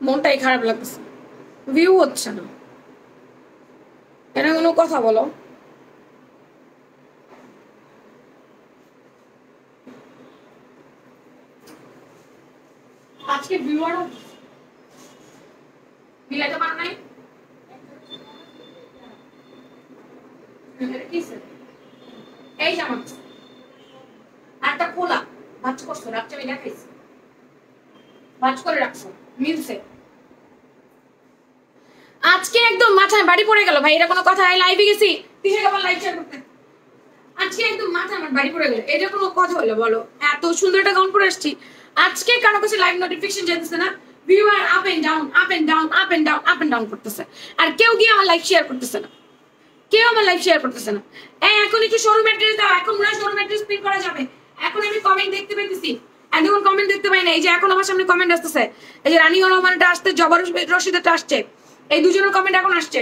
মনটাই খারাপ লাগতেছে, ভিউ হচ্ছে না। এটা কোনো কথা বলো? আজকে ভিউয়ার মিলাইতে পারো নাই? এই জামা একটা খোলা ভাজ করছো, রাত্রে আমি দেখাইছি, ভাজ করে রাখছো, মিলছে। আজকে একদম মাথায় বাড়ি পড়ে গেল ভাই, এটা কোনো কথা? লাইভে গেছি তিশা কেমন লাইভ শেয়ার করতে, আজকে একদম মাথায় আমার বাড়ি পড়ে গেল। এটা কোনো কথা হলো বলো? এত সুন্দর একটা গাউন পরে আসছি, আজকে কারো কাছে লাইভ নোটিফিকেশন যেতেছে না, viewer up and down up and down up and down up and down করতেছে, আর কেউ গিয়ে আমার লাইভ শেয়ার করতেছে না, কেউ আমার লাইভ শেয়ার করতেছে না। এখন একটু শোরুম অ্যাড্রেস দাও, এখন মনে হয় শোরুম অ্যাড্রেস পিন করা যাবে। এখন আমি কমেন্ট দেখতে পেতেছি, এখন কমেন্ট দেখতে পাই না। এই যে এখন আমার সামনে কমেন্ট আসতেছে, এই যে রানী রহমানটা আসছে, জবর রশিদটা আসছে, এই দুজনের কমেন্ট এখন আসছে।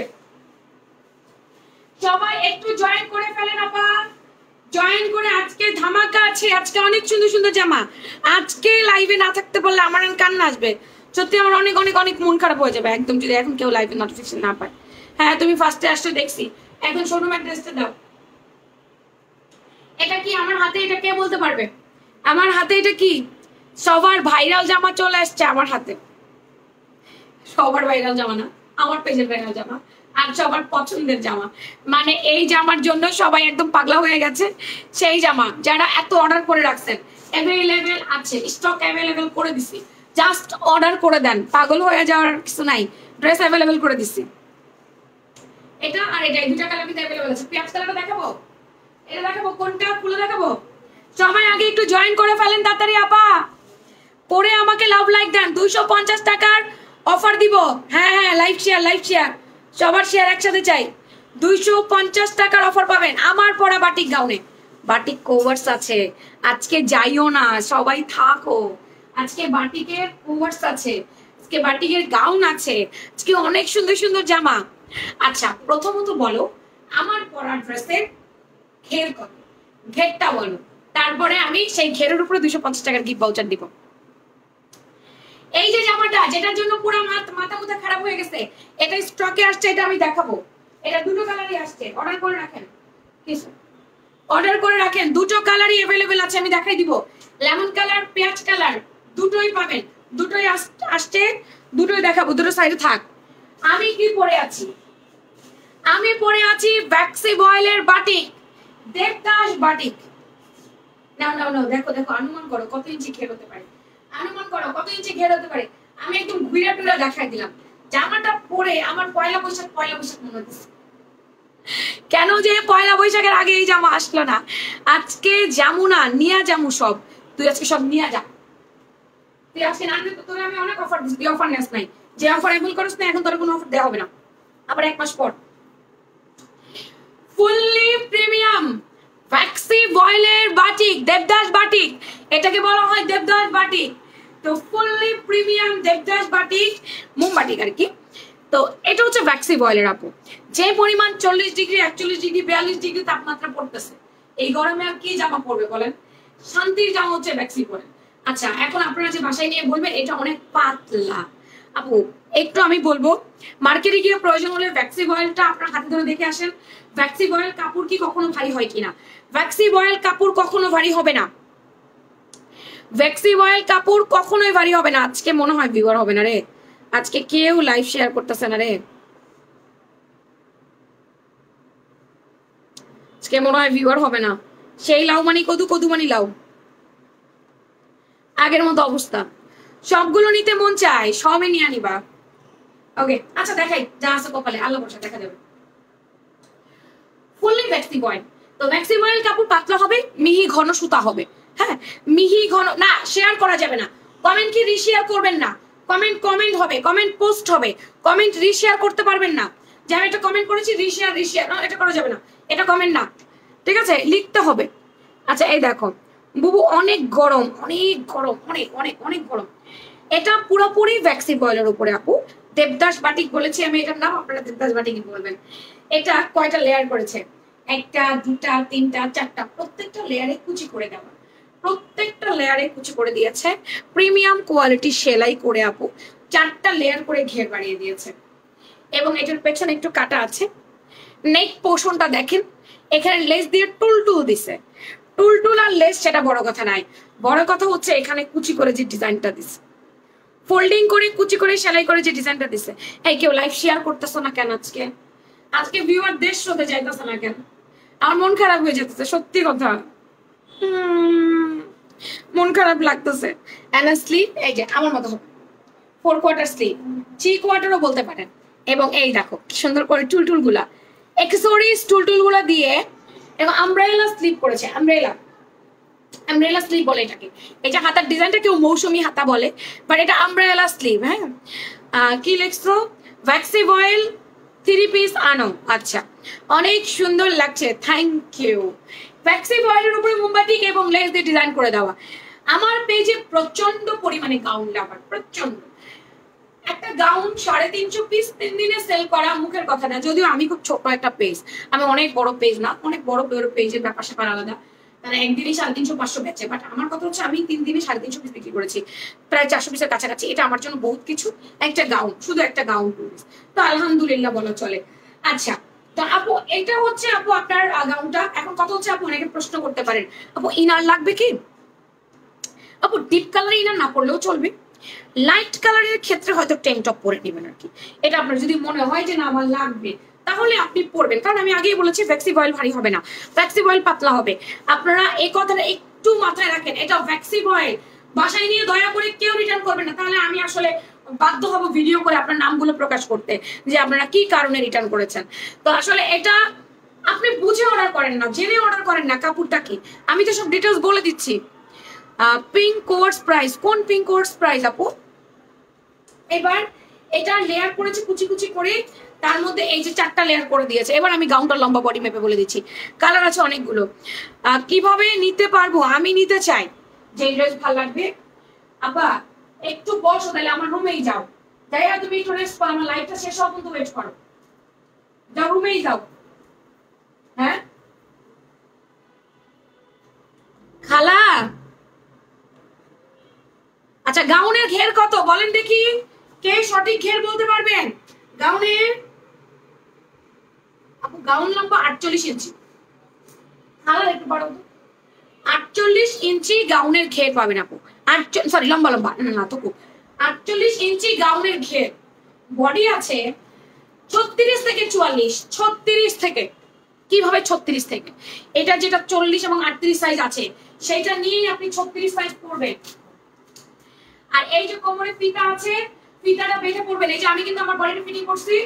সবাই একটু জয়েন করে ফেলেন আপা, জয়েন করে। আজকে ধামাকা আছে, আজকে অনেক সুন্দর সুন্দর জামা। আজকে লাইভে না থাকতে পারলে আমার কান্না আসবে, সত্যি আমার অনেক অনেক অনেক মন খারাপ হয়ে যাবে একদম, যদি এখন কেউ লাইভে নোটিফিকেশন না পায়। হ্যাঁ তুমি ফার্স্টে আসছো দেখছি, এখন শোরুম অ্যাড্রেসটা দাও। এটা কি আমার হাতে? এটা কে বলতে পারবে আমার হাতে এটা কি? সবার ভাইরাল জামা চলে আসছে আমার হাতে, সবার ভাইরাল জামা না, আমার পেজের ভাইরাল জামা, আর সবার পছন্দের জামা। মানে এই জামার জন্য সবাই একদম পাগলা হয়ে গেছে। সেই জামা যারা এত অর্ডার করে রাখছেন, অ্যাভেলেবেল আছে, স্টক অ্যাভেলেবেল করে দিছি, জাস্ট অর্ডার করে দেন, পাগল হয়ে যাওয়ার কিছু নাই, ড্রেস অ্যাভেলেবেল করে দিছি। এটা আর এটা এই দুটা কালার কিন্তু অ্যাভেলেবেল আছে। পেঁয়াজ কালারটা দেখাবো, এটা দেখাবো, কোনটা খুলে দেখাবো? সবাই আগে একটু জয়েন করে ফেলেন তাড়াতাড়ি আপা, পরে আমাকে লাভ লাইক দেন। 250 টাকার অফার দিব। হ্যাঁ হ্যাঁ, লাইভ শেয়ার লাইভ শেয়ার, সবার শেয়ার একসাথে চাই। 250 টাকার অফার পাবেন আমার পরা বাটিক গাউনে। বাটিক কোভার্স আছে, আজকে যাইও না, সবাই থাকো। আজকে বাটিকের কোভার্স আছে, আজকে বাটিকের গাউন আছে, আজকে অনেক সুন্দর সুন্দর জামা। আচ্ছা প্রথমত বলো আমার পরা ড্রেসের ঘের কত, ঘেরটা বলো, তারপরে আমি সেই ঘেরের উপরে 250 টাকার গিফট ভাউচার দিব। এই যে জামাটা যেটার জন্য পুরো মাথা মুথা খারাপ হয়ে গেছে, এটা স্টকে আসছে, এটা আমি দেখাবো। এটা দুটো কালারই আসছে, অর্ডার করে রাখেন, কিছু অর্ডার করে রাখেন, দুটো কালারই अवेलेबल আছে, আমি দেখাই দিব। লেমন কালার, পেঁয়াজ কালার, দুটোই পাবেন, দুটোই আসছে, দুটোই দেখাবো, দুটো সাইডে থাক। আমি কি পরে আছি? আমি পরে আছি ভ্যাক্সি বয়েলের বাটিক, দেবদাস বাটিক। নাও নাও নাও, দেখো দেখো, অনুমান করো কত ইঞ্চি ঘের হতে পারে, অনুমান করো কত ইঞ্চি ঘের হতে পারে। আমি একদম ঘুরে টুরে দেখাই দিলাম। জামাটা পরে আমার পয়লা বৈশাখ মনে হচ্ছে। কেন যে পয়লা বৈশাখের আগে এই জামা আসলো না? আজকে জামু না, নিয়া জামু সব। তুই আজকে সব নিয়া যা, তুই আজকে না নিলে তোর আমি অনেক অফার দিচ্ছি, তুই অফার নেস নাই। যে অফার এখন করিস না, এখন তোর কোনো অফার দেওয়া হবে না, আবার 1 মাস পর। ফুললি প্রিমিয়াম ভ্যাক্সি বয়েলের বাটিক, দেবদাস বাটিক, এটাকে বলা হয় দেবদাস বাটিক। তো ফুললি প্রিমিয়াম দেবদাস বাটিক, মোম বাটিক আর কি। তো এটা হচ্ছে ভ্যাক্সি বয়েলের আপু, যে পরিমাণ 40 ডিগ্রি 41 ডিগ্রি 42 ডিগ্রি তাপমাত্রা পড়তেছে, এই গরমে আর কি জামা পরবে বলেন? শান্তির জামা হচ্ছে ভ্যাক্সি বয়েল। আচ্ছা এখন আপনারা যে বাসায় নিয়ে বলবেন এটা অনেক পাতলা, আপু একটু আমি বলবো মার্কেটে গিয়ে প্রয়োজন হলে ভ্যাক্সি বয়েলটা আপনার হাতে ধরে দেখে আসেন। ভ্যাক্সি বয়েল কাপড় কি কখনো ভারী হয় কিনা? ভ্যাক্সি বয়েল কাপড় কখনো ভারী হবে না, ভ্যাক্সি বয়েল কাপড় কখনোই ভারী হবে না। আজকে মনে হয় ভিউয়ার হবে না রে, আজকে কেউ লাইভ শেয়ার করতেছে না রে, আজকে মনে হয় ভিউয়ার হবে না। সেই লাউ মানি কদু, কদু মানি লাউ, আগের মতো অবস্থা। সবগুলো নিতে মন চায়, সবই নিয়ে আনিবা। ওকে আচ্ছা দেখাই যা আছে কপালে, আল্লাহ ভরসা দেখা যাবে। ফুললি ভ্যাক্সি বয়েল। তো ভ্যাক্সি বয়েল কাপড় পাতলা হবে, মিহি ঘন সুতা হবে। হ্যাঁ মিহি ঘন না, শেয়ার করা যাবে না। কমেন্ট কি রিশেয়ার করবেন না? কমেন্ট কমেন্ট হবে, কমেন্ট পোস্ট হবে, কমেন্ট রিশেয়ার করতে পারবেন না। যে আমি একটা কমেন্ট করেছি রিশেয়ার রিশেয়ার, এটা করা যাবে না, এটা কমেন্ট না, ঠিক আছে? লিখতে হবে। আচ্ছা এই দেখো বুবু, অনেক গরম, অনেক গরম, অনেক অনেক অনেক গরম। এটা পুরোপুরি ভ্যাক্সি বয়েলের উপরে আপু, দেবদাস বাটিক বলেছি আমি এটার নাম, আপনারা দেবদাস বাটিক বলবেন। এটা কয়টা লেয়ার করেছে? 1টা 2টা 3টা 4টা, প্রত্যেকটা লেয়ারে কুচি করে দেওয়া, প্রত্যেকটা লেয়ারে কুচি করে দিয়েছে। প্রিমিয়াম কোয়ালিটি সেলাই করে আপু 4টা লেয়ার করে ঘের বাড়িয়ে দিয়েছে এবং এটার পেছনে একটু কাটা আছে। নেক পোর্শনটা দেখেন, এখানে লেস দিয়ে টুল দিছে। টুল আর লেস সেটা বড় কথা নাই, বড় কথা হচ্ছে এখানে কুচি করে যে ডিজাইনটা দিছে, ফোল্ডিং করে কুচি করে সেলাই করে যে ডিজাইনটা দিছে। এই কেউ লাইভ শেয়ার করতেছো না কেন? আজকে ভিউয়ার দেশ হতে যাইতেছে না কেন? আমার মন খারাপ হয়ে যেতেছে, সত্যি কথা মন খারাপ লাগতেছে। স্লিভ এই যে আমার মতো 4 কোয়ার্টার স্লিভ, 3 কোয়ার্টারও বলতে পারেন। এবং এই দেখো কি সুন্দর করে টুল গুলা, অ্যাকসেসরিজ টুল গুলা দিয়ে এবং আমব্রেলা স্লিভ করেছে। আমব্রেলা স্লিভ বলে এটাকে। এটা হাতার ডিজাইনটা কেউ মৌসুমী হাতা বলে, বাট এটা আমব্রেলা স্লিভ। হ্যাঁ, কি লিখছো? ভ্যাক্সি অয়েল 3 পিস আনো। আচ্ছা, অনেক সুন্দর লাগছে, থ্যাংক ইউ। ভ্যাক্সি অয়েলের উপরে মোমবাটিক এবং লেস দিয়ে ডিজাইন করে দেওয়া। আমার পেজে প্রচন্ড পরিমাণে গাউন লাভার, প্রচন্ড। একটা গাউন 350 পিস 3 দিনে সেল করা মুখের কথা না, যদিও আমি খুব ছোট একটা পেজ, আমি অনেক বড় পেজ না, অনেক বড় পেজের ব্যাপার স্যাপার আলাদা, মানে একদিনে 350-500 বেচে। বাট আমার কথা হচ্ছে আমি 3 দিনে 350 পিস বিক্রি করেছি, প্রায় 400 পিসের কাছাকাছি। এটা আমার জন্য বহুত কিছু। একটা গাউন, শুধু একটা গাউন তো আলহামদুলিল্লাহ বলা চলে। আচ্ছা, তো আপু এটা হচ্ছে আপু আপনার গাউনটা। এখন কথা হচ্ছে আপু অনেকে প্রশ্ন করতে পারেন, আপু ইনার লাগবে কি? আপু ডিপ কালার ইনার না পড়লেও চলবে, লাইট কালারের ক্ষেত্রে হয়তো ট্যাঙ্ক টপ পরে নেবেন আর কি। এটা আপনার যদি মনে হয় যে না আমার লাগবে, তাহলে আপনি পরবেন। কারণ আমি আগেই বলেছি ভ্যাক্সি অয়েল ভারী হবে না, ভ্যাক্সি অয়েল পাতলা হবে। আপনারা এই কথাটা একটু মাথায় রাখেন, এটা ভ্যাক্সি অয়েল। বাসায় নিয়ে দয়া করে কেউ রিটার্ন করবেন না, তাহলে আমি আসলে বাধ্য হব ভিডিও করে আপনার নামগুলো প্রকাশ করতে যে আপনারা কি কারণে রিটার্ন করেছেন। তো আসলে এটা আপনি বুঝে অর্ডার করেন না, জেনে অর্ডার করেন না কাপড়টা কি। আমি তো সব ডিটেলস বলে দিচ্ছি। পিঙ্ক কোর্স প্রাইস, কোন পিঙ্ক কোর্স প্রাইস আপু? এবার এটা লেয়ার করেছে কুচি করে, তার মধ্যে এই যে 4টা লেয়ার করে দিয়েছে। এবার আমি গাউনটা লম্বা বডি মেপে বলে দিচ্ছি, কালার আছে অনেকগুলো। কিভাবে নিতে পারবো? আমি নিতে চাই, যে ড্রেস ভালো লাগবে। আপা একটু বসো, তাহলে আমার রুমেই যাও, যাই তুমি একটু রেস্ট করো, আমার লাইফটা শেষ হওয়া পর্যন্ত ওয়েট করো, যাও রুমেই যাও। হ্যাঁ খালা, আচ্ছা গাউনের ঘের কত বলেন দেখি, কে সঠিক ঘের বলতে পারবেন গাউনের? আপু গাউন লম্বা 48 ইঞ্চি। খালা একটু বড়, 48 ইঞ্চি গাউনের ঘের পাবেন আপু। সরি লম্বা না তো, 48 ইঞ্চি গাউনের ঘের। বডি আছে 36 থেকে 44, 36 থেকে। কিভাবে 36 থেকে? এটা যেটা 40 এবং 38 সাইজ আছে, সেটা নিয়েই আপনি 36 সাইজ পরবেন। আর এই যে কোমরে ফিতা আছে, ফিতাটা বেঁধে পড়বেন। এই যে আমি কিন্তু আমার বডিটা ফিটিং করছি,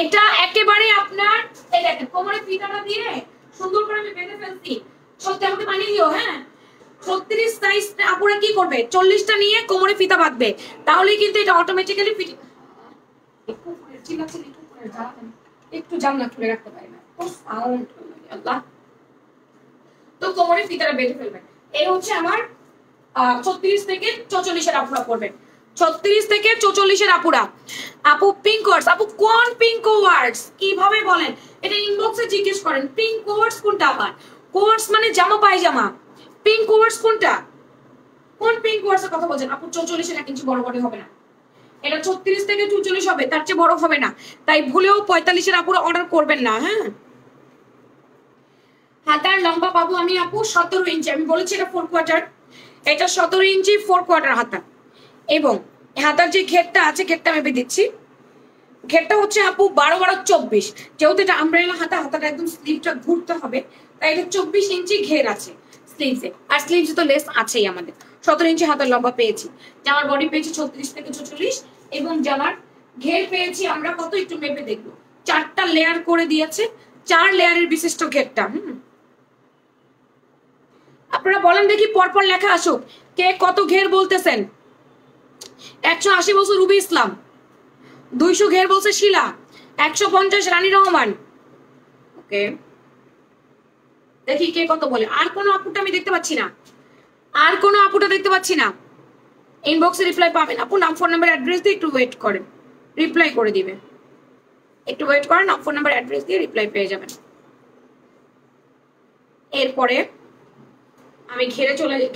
এটা একেবারে আপনার এই দেখেন কোমরে ফিতাটা দিয়ে সুন্দর করে আমি বেঁধে ফেলছি। সত্যি আমাকে মানিয়ে দিও। হ্যাঁ, 36 সাইজ আপুরা কি করবে, 40টা নিয়ে কোমরে ফিতা বাঁধবে, তাহলেই কিন্তু এটা অটোমেটিক্যালি ফিটিং। একটু জানলা খুলে রাখতে পারি না আল্লাহ। তো কোমরে ফিতাটা বেঁধে ফেলবেন। এই হচ্ছে আমার 36 থেকে 44 এর আপুরা পড়বেন। 36 থেকে 44 এর আপুরা। আপু পিঙ্ক ওয়ার্ডস, আপু কোন পিঙ্ক ওয়ার্ডস কিভাবে বলেন? এটা ইনবক্সে জিজ্ঞেস করেন। পিঙ্ক ওয়ার্ডস কোনটা? আবার কোয়ার্ডস মানে জামা পায়জামা, পিঙ্ক ওয়ার্ডস কোনটা? কোন পিঙ্ক ওয়ার্ডস এর কথা বলছেন? আপু 44 এর 1 ইঞ্চি বড় বডি হবে না, এটা 36 থেকে 44 হবে, তার চেয়ে বড় হবে না। তাই ভুলেও 45 এর আপুরা অর্ডার করবেন না। হ্যাঁ, হাতার লম্বা পাবো আমি আপু 17 ইঞ্চি। আমি বলেছি এটা 4 কোয়ার্টার, এটা 17 ইঞ্চি 4 কোয়ার্টার হাতা। এবং হাতার যে ঘেরটা আছে, ঘেরটা মেপে দিচ্ছি। ঘেরটা হচ্ছে আপু 12-12-24। যেহেতু এটা আমব্রেলা হাতা, হাতাটা একদম স্লিভটা ঘুরতে হবে, তাই এটা 24 ইঞ্চি ঘের আছে স্লিভসে। আর স্লিভসে তো লেস আছেই আমাদের। 17 ইঞ্চি হাতার লম্বা পেয়েছি। জামার বডি পেয়েছি 36 থেকে 44 এবং জামার ঘের পেয়েছি আমরা কত একটু মেপে দেখবো। 4টা লেয়ার করে দিয়েছে, 4 লেয়ারের বিশিষ্ট ঘেরটা। আপনারা বলেন দেখি, পরপর লেখা আসুক, কে কত ঘের বলতেছেন। 180 বলছে রুবি ইসলাম, 200 ঘের বলছে শিলা, 150 রানী রহমান। ওকে, দেখি কে কত বলে। আর কোন আপুটা আমি দেখতে পাচ্ছি না, আর কোন আপুটা দেখতে পাচ্ছি না। ইনবক্সে রিপ্লাই পাবেন আপু, নাম ফোন নাম্বার অ্যাড্রেস দিয়ে একটু ওয়েট করেন, রিপ্লাই করে দিবে। একটু ওয়েট করেন, নাম ফোন নাম্বার অ্যাড্রেস দিয়ে রিপ্লাই পেয়ে যাবেন। এরপরে আমি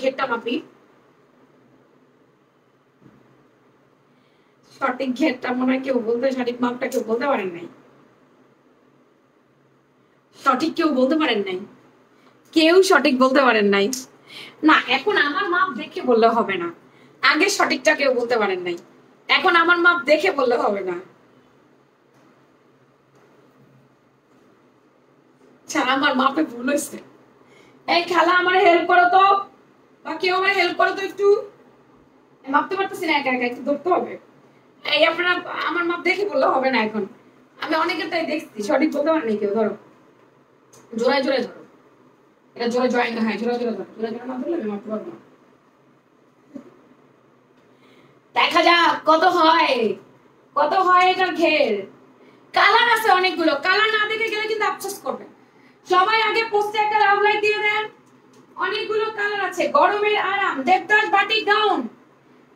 ঘেরটা মাপি। সঠিক ঘেরটা মনে হয় কেউ সঠিক মাপটা কেউ বলতে পারেন নাই। সঠিক কেউ বলতে পারেন নাই, কেউ সঠিক বলতে পারেন নাই। না, এখন আমার মাপ দেখে বললে হবে না। আগে সঠিকটা কেউ বলতে পারেন নাই, এখন আমার মাপ দেখে বললে হবে না। আমার মাপে ভুল হয়েছে। এই খালা আমার হেল্প করো তো, বা কেউ আমার হেল্প করো তো একটু। মাপতে পারতেছি না, একা একা একটু ধরতে হবে। এই আপনারা আমার মাপ দেখে বললে হবে না। এখন আমি অনেকের তাই দেখছি সঠিক বলতে পারেনি কেউ। ধরো জোড়ায় জোড়ায় ধরো, এটা জোড়া জয় না, হ্যাঁ জোড়া জোড়া ধরো, জোড়া জোড়া না ধরলে আমি মাপতে পারবো না। দেখা যাক কত হয়, কত হয় এটার ঘের। কালার আছে অনেকগুলো, কালার না দেখে গেলে কিন্তু আফসোস করবেন। সবাই আগে পোস্টে একটা লাভ লাইক দিয়ে দেন। অনেকগুলো কালার আছে। গরমের আরাম, দেবদাস বাটিক গাউন,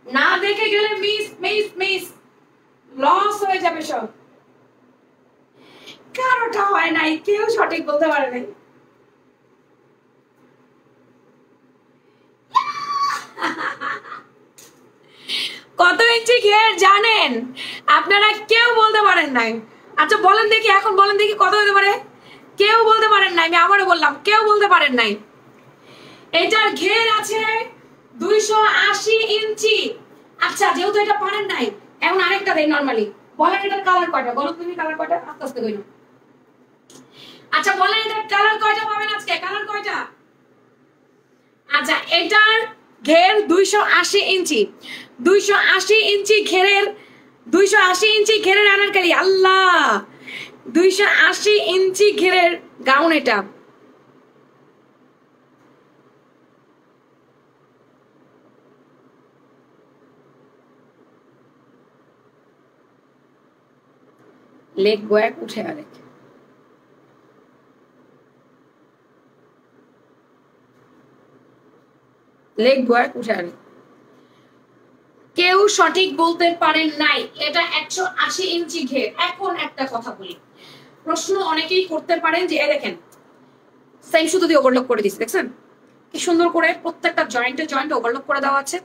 না দেখে গেলে মিস মিস মিস, লস হয়ে যাবে সব। কারোটা হয় নাই, কেউ সঠিক বলতে পারে নাই। কত ইঞ্চি ঘের জানেন আপনারা? কেউ বলতে পারেন নাই। আচ্ছা বলেন দেখি, এখন বলেন দেখি কত হতে পারে। কেউ বলতে পারেন নাই, আমি আবারও বললাম কেউ বলতে পারেন নাই। এটার ঘের আছে 280 ইঞ্চি। আচ্ছা যেহেতু এটা পারেন নাই, এখন আরেকটা দেই নরমালি। বলেন এটার কালার কয়টা? বলো তুমি কালার কয়টা, আস্তে আস্তে কইনো। আচ্ছা বলেন এটার কালার কয়টা পাবেন আজকে? কালার কয়টা? আচ্ছা এটার ঘের 280 ইঞ্চি। 280 ইঞ্চি ঘেরের, 280 ইঞ্চি ঘেরের আনারকালি। আল্লাহ, 280 ইঞ্চি ঘেরের গাউন এটা। লেগ গোয়াক উঠে আরেক, লেগ গোয়াক উঠে আরেক। কেউ সঠিক বলতে পারেন নাই। এটা 180 ইঞ্চি ঘের। এখন একটা কথা বলি, প্রশ্ন অনেকেই করতে পারেন যে দেখেন সেম সুতো দিয়ে ওভারলক করে দিচ্ছে, দেখছেন কি সুন্দর করে প্রত্যেকটা জয়েন্টে জয়েন্টে ওভারলক করে দেওয়া আছে।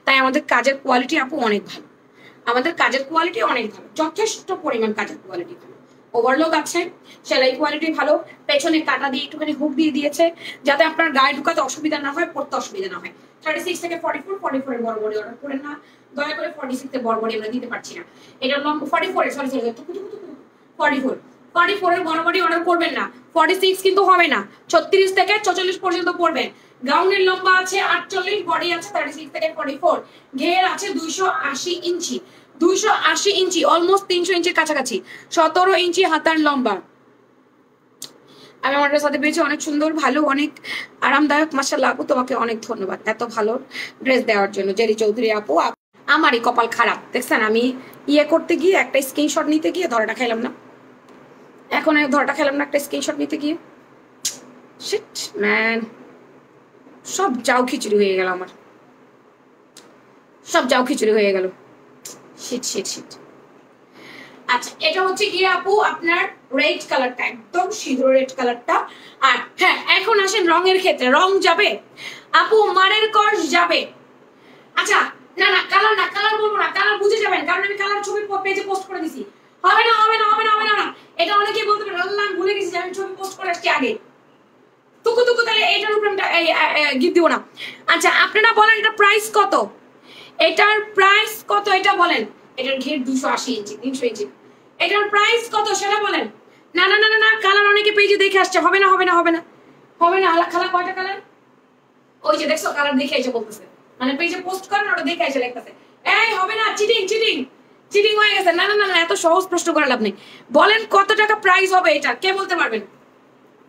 তাই আমাদের কাজের কোয়ালিটি আপু অনেক ভালো, আমাদের কাজের কোয়ালিটি অনেক ভালো, যথেষ্ট পরিমাণ কাজের কোয়ালিটি ভালো। ওভারলক আছে, সেলাই কোয়ালিটি ভালো, পেছনে কাটা দিয়ে একটুখানি হুক দিয়ে দিয়েছে যাতে আপনার গায়ে ঢুকাতে অসুবিধা না হয়, পড়তে অসুবিধা না হয়। 36 থেকে 44, 44 এর বড় বড়ি অর্ডার করেন না দয়া করে। 46 এর বড় বড়ি আমরা দিতে পারছি না। এটা লম্বা 44 সরি 44, 44 এর বড় বডি অর্ডার করবেন না। 46 কিন্তু হবে না, 36 থেকে 44 পর্যন্ত পড়বেন। গাউনের লম্বা আছে 48, বডি আছে 36 থেকে 44, ঘের আছে 280 ইঞ্চি। 280 ইঞ্চি অলমোস্ট 300 ইঞ্চির কাছাকাছি। 17 ইঞ্চি হাতার লম্বা। আমি আমার সাথে পেয়েছি, অনেক সুন্দর, ভালো, অনেক আরামদায়ক। মাশাআল্লাহ আপু তোমাকে অনেক ধন্যবাদ এত ভালো ড্রেস দেওয়ার জন্য। জেরি চৌধুরী আপু, আমারই কপাল খারাপ দেখছেন, আমি ইয়ে করতে গিয়ে একটা স্ক্রিনশট নিতে গিয়ে ধরাটা খাইলাম না। এখন ধরাটা খেলাম না একটা স্ক্রিনশট নিতে গিয়ে। শিট ম্যান, সব যাও খিচুড়ি হয়ে গেল আমার, সব যাও খিচুড়ি হয়ে গেল। Shit shit shit. আচ্ছা এটা হচ্ছে গিয়ে আপু আপনার রেড কালারটা, একদম সিঁদুর রেড কালারটা। আর হ্যাঁ এখন আসেন রঙের ক্ষেত্রে। রং যাবে আপু, মারের কস যাবে। আচ্ছা না না কালার না, কালার বলবো না, কালার বুঝে যাবেন, কারণ আমি কালার ছবি পেজে পোস্ট করে দিছি। হবে না হবে না হবে না হবে না, এটা অনেকেই বলতে পারে আল্লাহ ভুলে গেছি যে আমি ছবি পোস্ট করে আসছি আগে। তুকু তুকু তাহলে এইটার উপরে গিফট দিব না। আচ্ছা আপনারা বলেন এটা প্রাইস কত, এটার প্রাইস কত এটা বলেন। এটার ঘের 280 ইঞ্চি 300 ইঞ্চি, এটার প্রাইস কত সেটা বলেন। না না না না, কালার অনেকে পেজে দেখে আসছে। হবে না হবে না হবে না হবে না। খালা কয়টা কালার? ওই যে দেখছো কালার দেখে এসে বলতেছে, মানে পেজে পোস্ট করেন ওটা দেখে এসে লিখতেছে এই হবে না, চিটিং চিটিং চিটিং হয়ে গেছে। না না না, এত সহজ প্রশ্ন করে লাভ নেই। বলেন কত টাকা প্রাইস হবে এটা, কে বলতে পারবেন?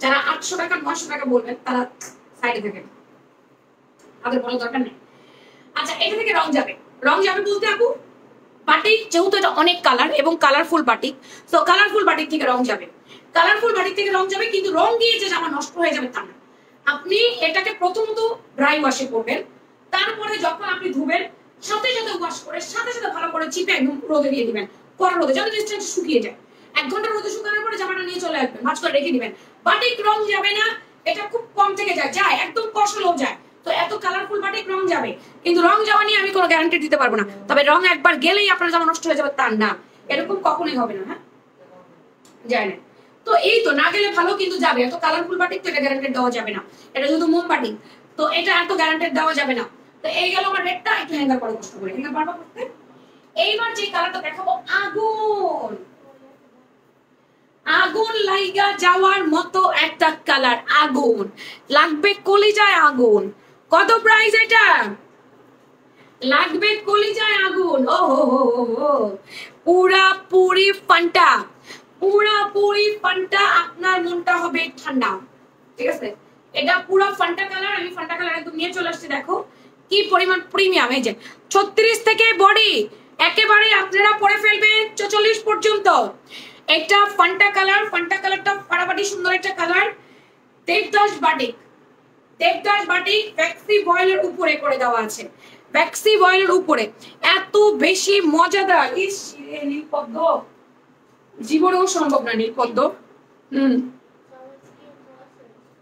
যারা 800 টাকা 900 টাকা বলবেন তারা সাইডে থাকেন, তাদের বলার দরকার নেই। আচ্ছা এটা থেকে রং যাবে, রং যাবে বলতে আপু বাটিক, যেহেতু এটা অনেক কালার এবং কালারফুল বাটিক, তো কালারফুল বাটিক থেকে রং যাবে, কালারফুল বাটিক থেকে রং যাবে। কিন্তু রং গিয়ে যে জামা নষ্ট হয়ে যাবে তা না। আপনি এটাকে প্রথমত ড্রাই ওয়াশে করবেন, তারপরে যখন আপনি ধুবেন সাথে সাথে ওয়াশ করে সাথে সাথে ভালো করে চিপে একদম রোদে দিয়ে দিবেন, কড়া রোদে, যাতে জিনিসটা শুকিয়ে যায়। 1 ঘন্টা রোদে শুকানোর পরে জামাটা নিয়ে চলে আসবেন, ভাঁজ করে রেখে দিবেন। বাটিক রং যাবে না, এটা খুব কম থেকে যায়, যায় একদম কষলেও যায়। তো এত কালারফুল বাটিক রং যাবে, কিন্তু রং যাওয়া নিয়ে আমি কোনো গ্যারান্টি দিতে পারবো না। তবে রং একবার গেলেই আপনার জামা নষ্ট হয়ে যাবে তার না, এরকম কখনোই হবে না। হ্যাঁ, যায় না। তো এই তো না গেলে ভালো, কিন্তু যাবে। এত কালারফুল বাটিক তো এটা গ্যারান্টেড দেওয়া যাবে না, এটা শুধু মোম বাটিক, তো এটা এত গ্যারান্টেড দেওয়া যাবে না। তো এই গেল আমার রেডটা, একটু হ্যাঙ্গার করে কষ্ট করে হ্যাঙ্গার পারবা করতে। এইবার যে কালারটা দেখাবো, আগুন আগুন লাইগা যাওয়ার মতো একটা কালার, আগুন লাগবে কলিজায় আগুন। কত প্রাইস এটা? লাগবে কলিজায় আগুন। ও হো, পুরাপুরি ফান্টা, পুরাপুরি ফান্টা, আপনার মনটা হবে ঠান্ডা। ঠিক আছে, এটা পুরো ফান্টা কালার। আমি ফান্টা কালার একদম নিয়ে চলে আসছি, দেখো কি পরিমাণ প্রিমিয়াম। এই যে 36 থেকে বডি একেবারে আপনারা পরে ফেলবেন 44 পর্যন্ত। এটা ফান্টা কালার, ফান্টা কালারটা ফাটাফাটি সুন্দর একটা colour. Devdas batik, Devdas batik ভ্যাক্সি বয়েলের উপরে করে দেওয়া আছে, ভ্যাক্সি বয়েলের উপরে। এত বেশি মজাদার, ইস নীলপদ্ম জীবনেও সম্ভব না নীলপদ্ম।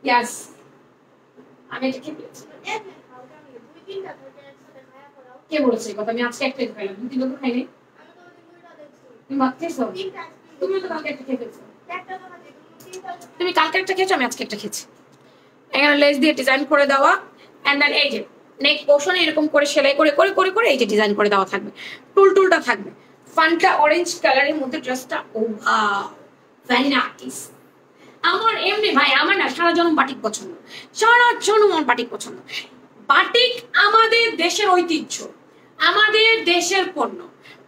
ইয়াস, আমি এটা খেয়ে ফেলেছি। কে বলেছে কথা? আমি আজকে একটা খাইলাম, 2 দিন তো খাইনি। তুমি ভাত খেয়েছো? তুমি তো কালকে একটা খেয়ে ফেলছো। তুমি কালকে একটা খেয়েছো, আমি আজকে একটা খেয়েছি। এখানে লেস দিয়ে ডিজাইন করে দেওয়া, এন্ড দেন এই যে নেক পোর্শনে এরকম করে সেলাই করে করে করে করে এই যে ডিজাইন করে দেওয়া থাকবে, টুলটুলটা থাকবে। ফান্টা অরেঞ্জ কালারের মধ্যে ড্রেসটা, ও ওয়াও, ভেরি নাইস। আমার এমনি ভাই, আমার না সারা জনম বাটিক পছন্দ, সারা জনম আমার বাটিক পছন্দ। বাটিক আমাদের দেশের ঐতিহ্য, আমাদের দেশের পণ্য।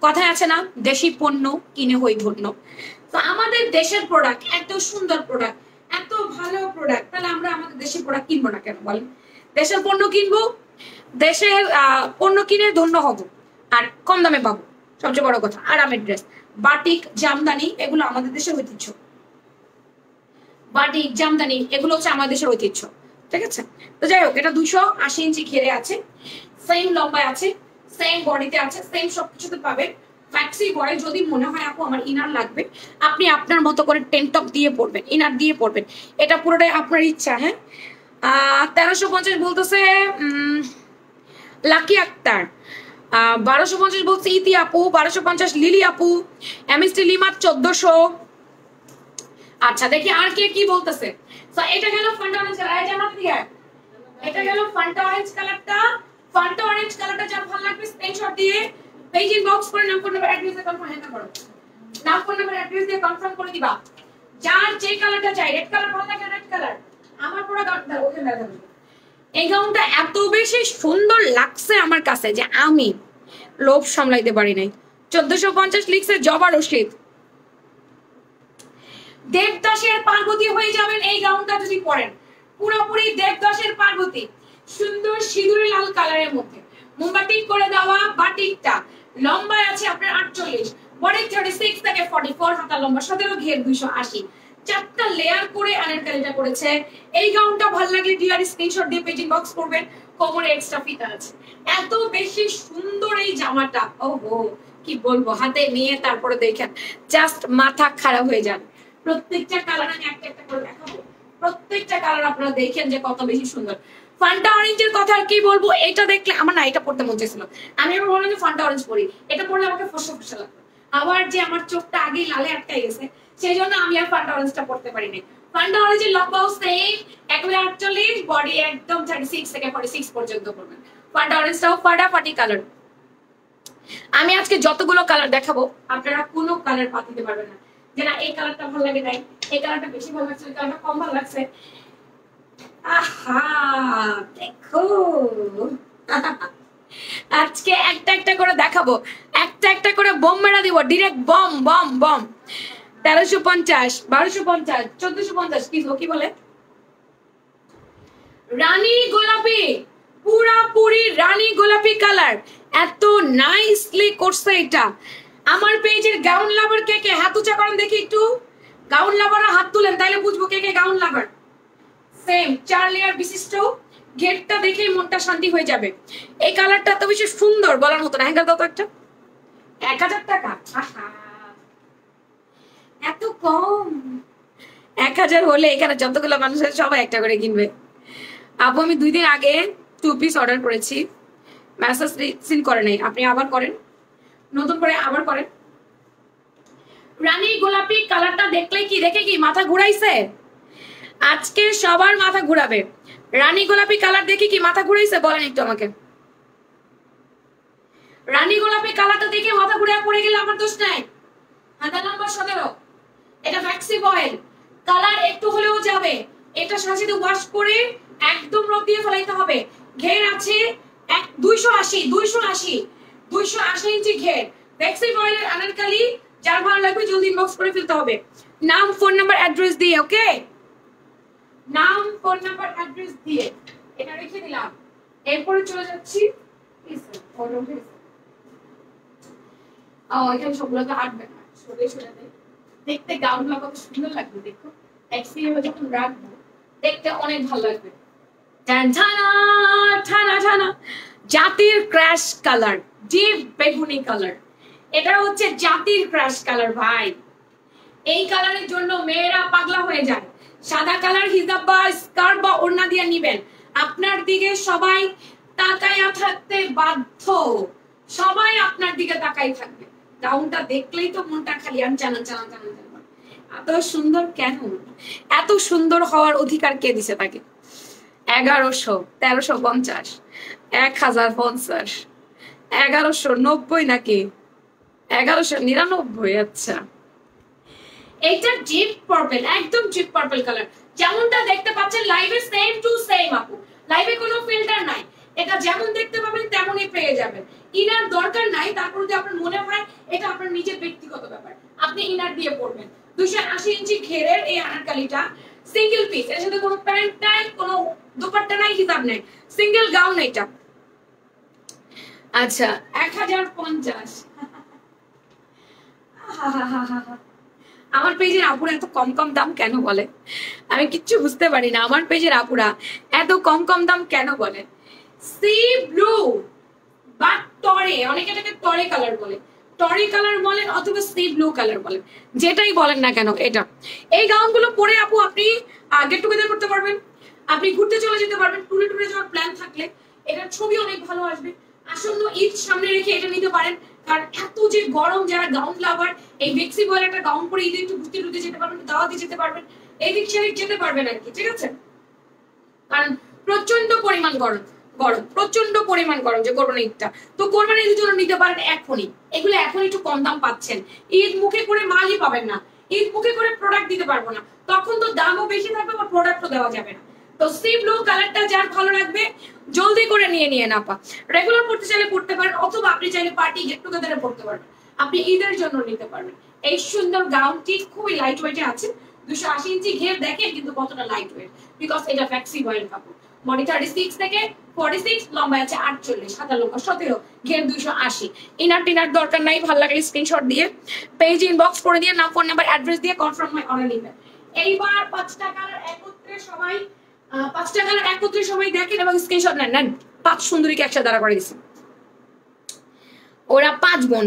কথায় আছে না, দেশি পণ্য কিনে হই ধন্য। তো আমাদের দেশের প্রোডাক্ট, এত সুন্দর প্রোডাক্ট, এত ভালো প্রোডাক্ট, তাহলে আমরা আমাদের দেশের প্রোডাক্ট কিনবো না কেন বলেন? দেশের পণ্য কিনবো, দেশের পণ্য কিনে ধন্য হব, আর কম দামে পাবো, সবচেয়ে বড় কথা। আরামের ড্রেস, বাটিক, জামদানি, এগুলো আমাদের দেশের ঐতিহ্য। বাটিক, জামদানি, এগুলো হচ্ছে আমাদের দেশের ঐতিহ্য। ঠিক আছে, তো যাই হোক, এটা 280 ইঞ্চি ঘেরে আছে, সেম লম্বায় আছে, সেম বডিতে আছে, সেম সবকিছুতে পাবেন। ফ্যাক্সি বয়েল। যদি মনে হয় আপু আমার ইনার লাগবে, আপনি আপনার মতো করে টেনটপ দিয়ে পড়বেন, ইনার দিয়ে পড়বেন, এটা পুরোটাই আপনার ইচ্ছা। হ্যাঁ, 1350 বলতেছে লাকি আক্তার, 1250 বলছে ইতি আপু, 1250 লিলি আপু, এমএসটি লিমা 1400। আচ্ছা দেখি আর কে কি বলতেছে। তো এটা গেল ফান্টা অরেঞ্জ কালার, এই জামাটা দিয়ে এটা গেল ফান্টা অরেঞ্জ কালারটা। ফান্টা অরেঞ্জ কালারটা যার ভালো লাগবে স্ক্রিনশট দিয়ে পেজ ইনবক্স করে নাম, ফোন নাম্বার, অ্যাড্রেস দিয়ে কনফার্ম হ্যাঁ করো, নাম, ফোন নাম্বার, অ্যাড্রেস দিয়ে কনফার্ম করে দিবা। যার যে কালারটা চাই, রেড কালার ভালো লাগে, রেড কালার। আমার পুরো গাউনটা ওকে লাগবে। এই গাউনটা এত বেশি সুন্দর লাগছে আমার কাছে যে আমি লোভ সামলাইতে পারি নাই। 1450 লিখছে জবা রশিদ। দেবদাসের পার্বতী হয়ে যাবেন এই গাউনটা যদি পরেন, পুরোপুরি দেবদাসের পার্বতী। সুন্দর সিঁদুরে লাল কালারের মধ্যে মোমবাতি করে দেওয়া বাটিকটা। লম্বায় আছে আপনার 48, বডি 36 থেকে 44, হাতা লম্বা 17, ঘের 280, 4টা লেয়ার করে আনারকলিটা করেছে। এই গাউনটা ভালো লাগলে ডিআর স্ক্রিনশট দিয়ে পেজ ইনবক্স করবেন, কোমরে এক্সট্রা ফিতা আছে। এত বেশি সুন্দর এই জামাটা, ওহো কি বলবো, হাতে নিয়ে তারপরে দেখেন জাস্ট মাথা খারাপ হয়ে যাবে। প্রত্যেকটা কালার আমি একটা একটা করে দেখাবো, প্রত্যেকটা কালার আপনারা দেখেন যে কত বেশি সুন্দর। ফান্টা অরেঞ্জের কথা আর কি বলবো, এটা দেখলে আমার না এটা পড়তে মন চাইছিল, আমি আবার বললাম যে ফান্টা অরেঞ্জ পরি, এটা পড়লে আমাকে ফসা ফসা লাগবে, আবার যে আমার চোখটা আগেই লালে আটকে গেছে, সেই জন্য আমি আর ফান্টা অরেঞ্জটা পড়তে পারিনি। ফান্টা অরেঞ্জের লম্বাও সেম, একেবারে 48, বডি একদম 36 থেকে 46 পর্যন্ত করবেন। ফান্টা অরেঞ্জটাও ফাটাফাটি কালার। আমি আজকে যতগুলো কালার দেখাবো আপনারা কোনো কালার বাদ দিতে পারবেন না, যে না এই কালারটা ভালো লাগে নাই, এই কালারটা বেশি ভালো লাগছে, এই কালারটা কম ভালো লাগছে। আহা দেখো আজকে একটা একটা করে দেখাবো, একটা একটা করে বম মেরা দিব, ডিরেক্ট বম বম বম। 1350, 1250, 1450, কি বলে রানী গোলাপি, পুরাপুরি রানী গোলাপি কালার, এত নাইসলি করছে এটা। আমার পেজের গাউন লাভার কে কে হাত উঁচা করেন দেখি একটু, গাউন লাভাররা হাত তুলেন তাইলে বুঝবো কে কে গাউন লাভার। সেম 4 লেয়ার বিশিষ্ট, ঘেরটা দেখেই মনটা শান্তি হয়ে যাবে। এই কালারটা তো বেশি সুন্দর বলার মতো না। হ্যাঙ্গার দাও তো একটা, 1000 টাকা, এত কম, 1000 হলে এখানে যতগুলো মানুষ আছে সবাই একটা করে কিনবে। আপু আমি 2 দিন আগে 2 পিস অর্ডার করেছি, মেসেজ রিসিভ করে নাই, আপনি আবার করেন, নতুন করে আবার করেন। রানী গোলাপি কালারটা দেখে কি মাথা ঘুরাইছে? আজকে সবার মাথা ঘুরাবে। রানী গোলাপি কালার দেখে কি মাথা ঘুরাইছে বলেন একটু আমাকে। রানী গোলাপি কালারটা দেখে মাথা ঘুরে পড়ে গেলে আমার দোষ নাই। হাতা নাম্বার 17, এটা ফ্যাক্সি অয়েল, কালার একটু হলেও যাবে। এটা সাথে ওয়াশ করে একদম রোদ দিয়ে ফেলাইতে হবে। ঘের আছে 280 ইঞ্চি ঘের, ফ্যাক্সি অয়েলের আনারকলি। যার ভালো লাগবে জলদি ইনবক্স করে ফেলতে হবে, নাম ফোন নাম্বার অ্যাড্রেস দিয়ে। ওকে, নাম ফোন নাম্বার অ্যাড্রেস দিয়ে এটা রেখে দিলাম। এরপরে চলে যাচ্ছি এখানে সবগুলো তো আটবে না, সরে দেয়। দেখতে গাউনগুলো কত সুন্দর লাগবে, দেখো এক্সপিরিয়েন্স যখন রাখবো দেখতে অনেক ভালো লাগবে। জাতির ক্র্যাশ কালার, ডিপ বেগুনি কালার, এটা হচ্ছে জাতির ক্র্যাশ কালার ভাই। এই কালারের জন্য মেয়েরা পাগলা হয়ে যায়। সাদা কালার হিজাব বা স্কার্ট বা ওড়না দিয়ে নিবেন, আপনার দিকে সবাই তাকায়া থাকতে বাধ্য, সবাই আপনার দিকে তাকাই থাকবে। গাউনটা দেখলেই তো মনটা খালি চানা। এত সুন্দর কেন? এত সুন্দর হওয়ার অধিকার কে দিছে তাকে? 1100, 1350, 1050, 1190 নাকি 1199? আচ্ছা, এটা ডিপ পার্পল, একদম ডিপ পার্পল কালার, যেমনটা দেখতে পাচ্ছেন লাইভে সেম টু সেম আপু। লাইভে কোনো ফিল্টার নাই, এটা যেমন দেখতে পাবেন তেমনই পেয়ে যাবেন। ইনার দরকার নাই, তারপর যদি আপনার মনে হয় এটা আপনার নিজের ব্যক্তিগত ব্যাপার, আপনি ইনার দিয়ে পরবেন। 280 ইঞ্চি ঘেরের এই আনারকলিটা সিঙ্গেল পিস, এর সাথে কোনো প্যান্ট নাই, কোনো দুপাট্টা নাই, হিজাব নাই, সিঙ্গেল গাউন এটা। আচ্ছা 1050। আমার পেজের আপুরা এত কম কম দাম কেন বলে? আমি কিচ্ছু বুঝতে পারি না, আমার পেজের আপুরা এত কম কম দাম কেন বলে? সি ব্লু বা টরে, অনেকে এটাকে টরে কালার বলে, টরি কালার বলেন অথবা সি ব্লু কালার বলেন, যেটাই বলেন না কেন। এটা এই গাউনগুলো পরে আপু আপনি গেট টুগেদার করতে পারবেন, আপনি ঘুরতে চলে যেতে পারবেন, টুরে যাওয়ার প্ল্যান থাকলে এটার ছবি অনেক ভালো আসবে। আসন্ন ঈদ সামনে রেখে এটা নিতে পারেন, কারণ এত যে গরম, যারা গাউন লাভার এই ফ্লেক্সি বয়েল একটা গাউন পরে ঈদে একটু ঘুরতে যেতে পারবেন, দাওয়াতে যেতে পারবেন, এদিক সেদিক যেতে পারবেন আর কি, ঠিক আছে? কারণ প্রচন্ড পরিমাণ গরম, প্রচন্ড পরিমাণ গরম যে কোরবানি ঈদটা, তো কোরবানি ঈদের জন্য নিতে পারেন এখনই। এগুলো এখন একটু কম দাম পাচ্ছেন, ঈদ মুখে করে মালই পাবেন না, ঈদ মুখে করে প্রোডাক্ট দিতে পারবো না, তখন তো দামও বেশি থাকবে বা প্রোডাক্টও দেওয়া যাবে না। তো সি ব্লু কালারটা যার ভালো লাগবে জলদি করে নিয়ে না পা। রেগুলার পড়তে চাইলে পড়তে পারেন, অথবা আপনি চাইলে পার্টি গেট টুগেদারে পড়তে পারবেন, আপনি ঈদের জন্য নিতে পারবেন। এই সুন্দর গাউনটি খুবই লাইট ওয়েটে আছে, 280 ইঞ্চি ঘের দেখেন কিন্তু কতটা লাইট ওয়েট, বিকজ এটা ফ্যাক্সি বয়েল কাপড়। বডি 36 থেকে 46, লম্বা আছে 48, সাদা লম্বা 17, ঘের 280। ইনার টিনার দরকার নাই, ভালো লাগলে স্ক্রিনশট দিয়ে পেজ ইনবক্স করে দিয়ে নাম ফোন নাম্বার অ্যাড্রেস দিয়ে কনফার্ম হয় অর্ডার নেবেন। এইবার 5টা কালার একত্রে সবাই 5টা কালার একত্রে সবাই দেখেন এবং স্ক্রিনশট নেন। 5 সুন্দরীকে একসাথে দাঁড়া করে দিছি, ওরা 5 বোন,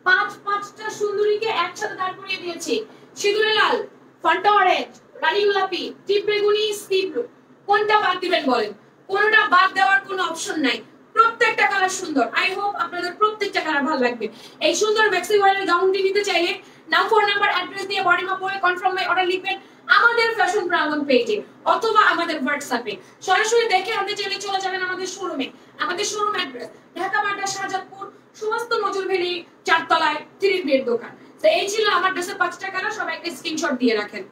5টা সুন্দরীকে একসাথে দাঁড় করিয়ে দিয়েছি। সিঁদুরে লাল, ফান্টা অরেঞ্জ, রানী গোলাপি, টিপ বেগুনি, সি ব্লু, কোনটা বাদ দিবেন বলেন? কোনটা বাদ দেওয়ার কোনো অপশন নাই, প্রত্যেকটা কালার সুন্দর। আই হোপ আপনাদের প্রত্যেকটা কালার ভালো লাগবে। এই সুন্দর ফ্যাক্সি বয়েলের গাউনটি নিতে চাইলে নাম ফোন নাম্বার অ্যাড্রেস দিয়ে বডি মাপ পরে কনফার্ম হয় অর্ডার লিখবেন আমাদের ফ্যাশন প্রাঙ্গণ পেজে অথবা আমাদের হোয়াটসঅ্যাপে। সরাসরি দেখে আনতে চাইলে চলে যাবেন আমাদের শোরুমে। আমাদের শোরুম অ্যাড্রেস ঢাকা বাড্ডা শাহজাদপুর সমস্ত নজরুল ভ্যালি 4 তলায় 3 বেড দোকান। তো এই ছিল আমার ড্রেসের 5টা কালার, সবাই একটা স্ক্রিনশট দিয়ে রাখেন,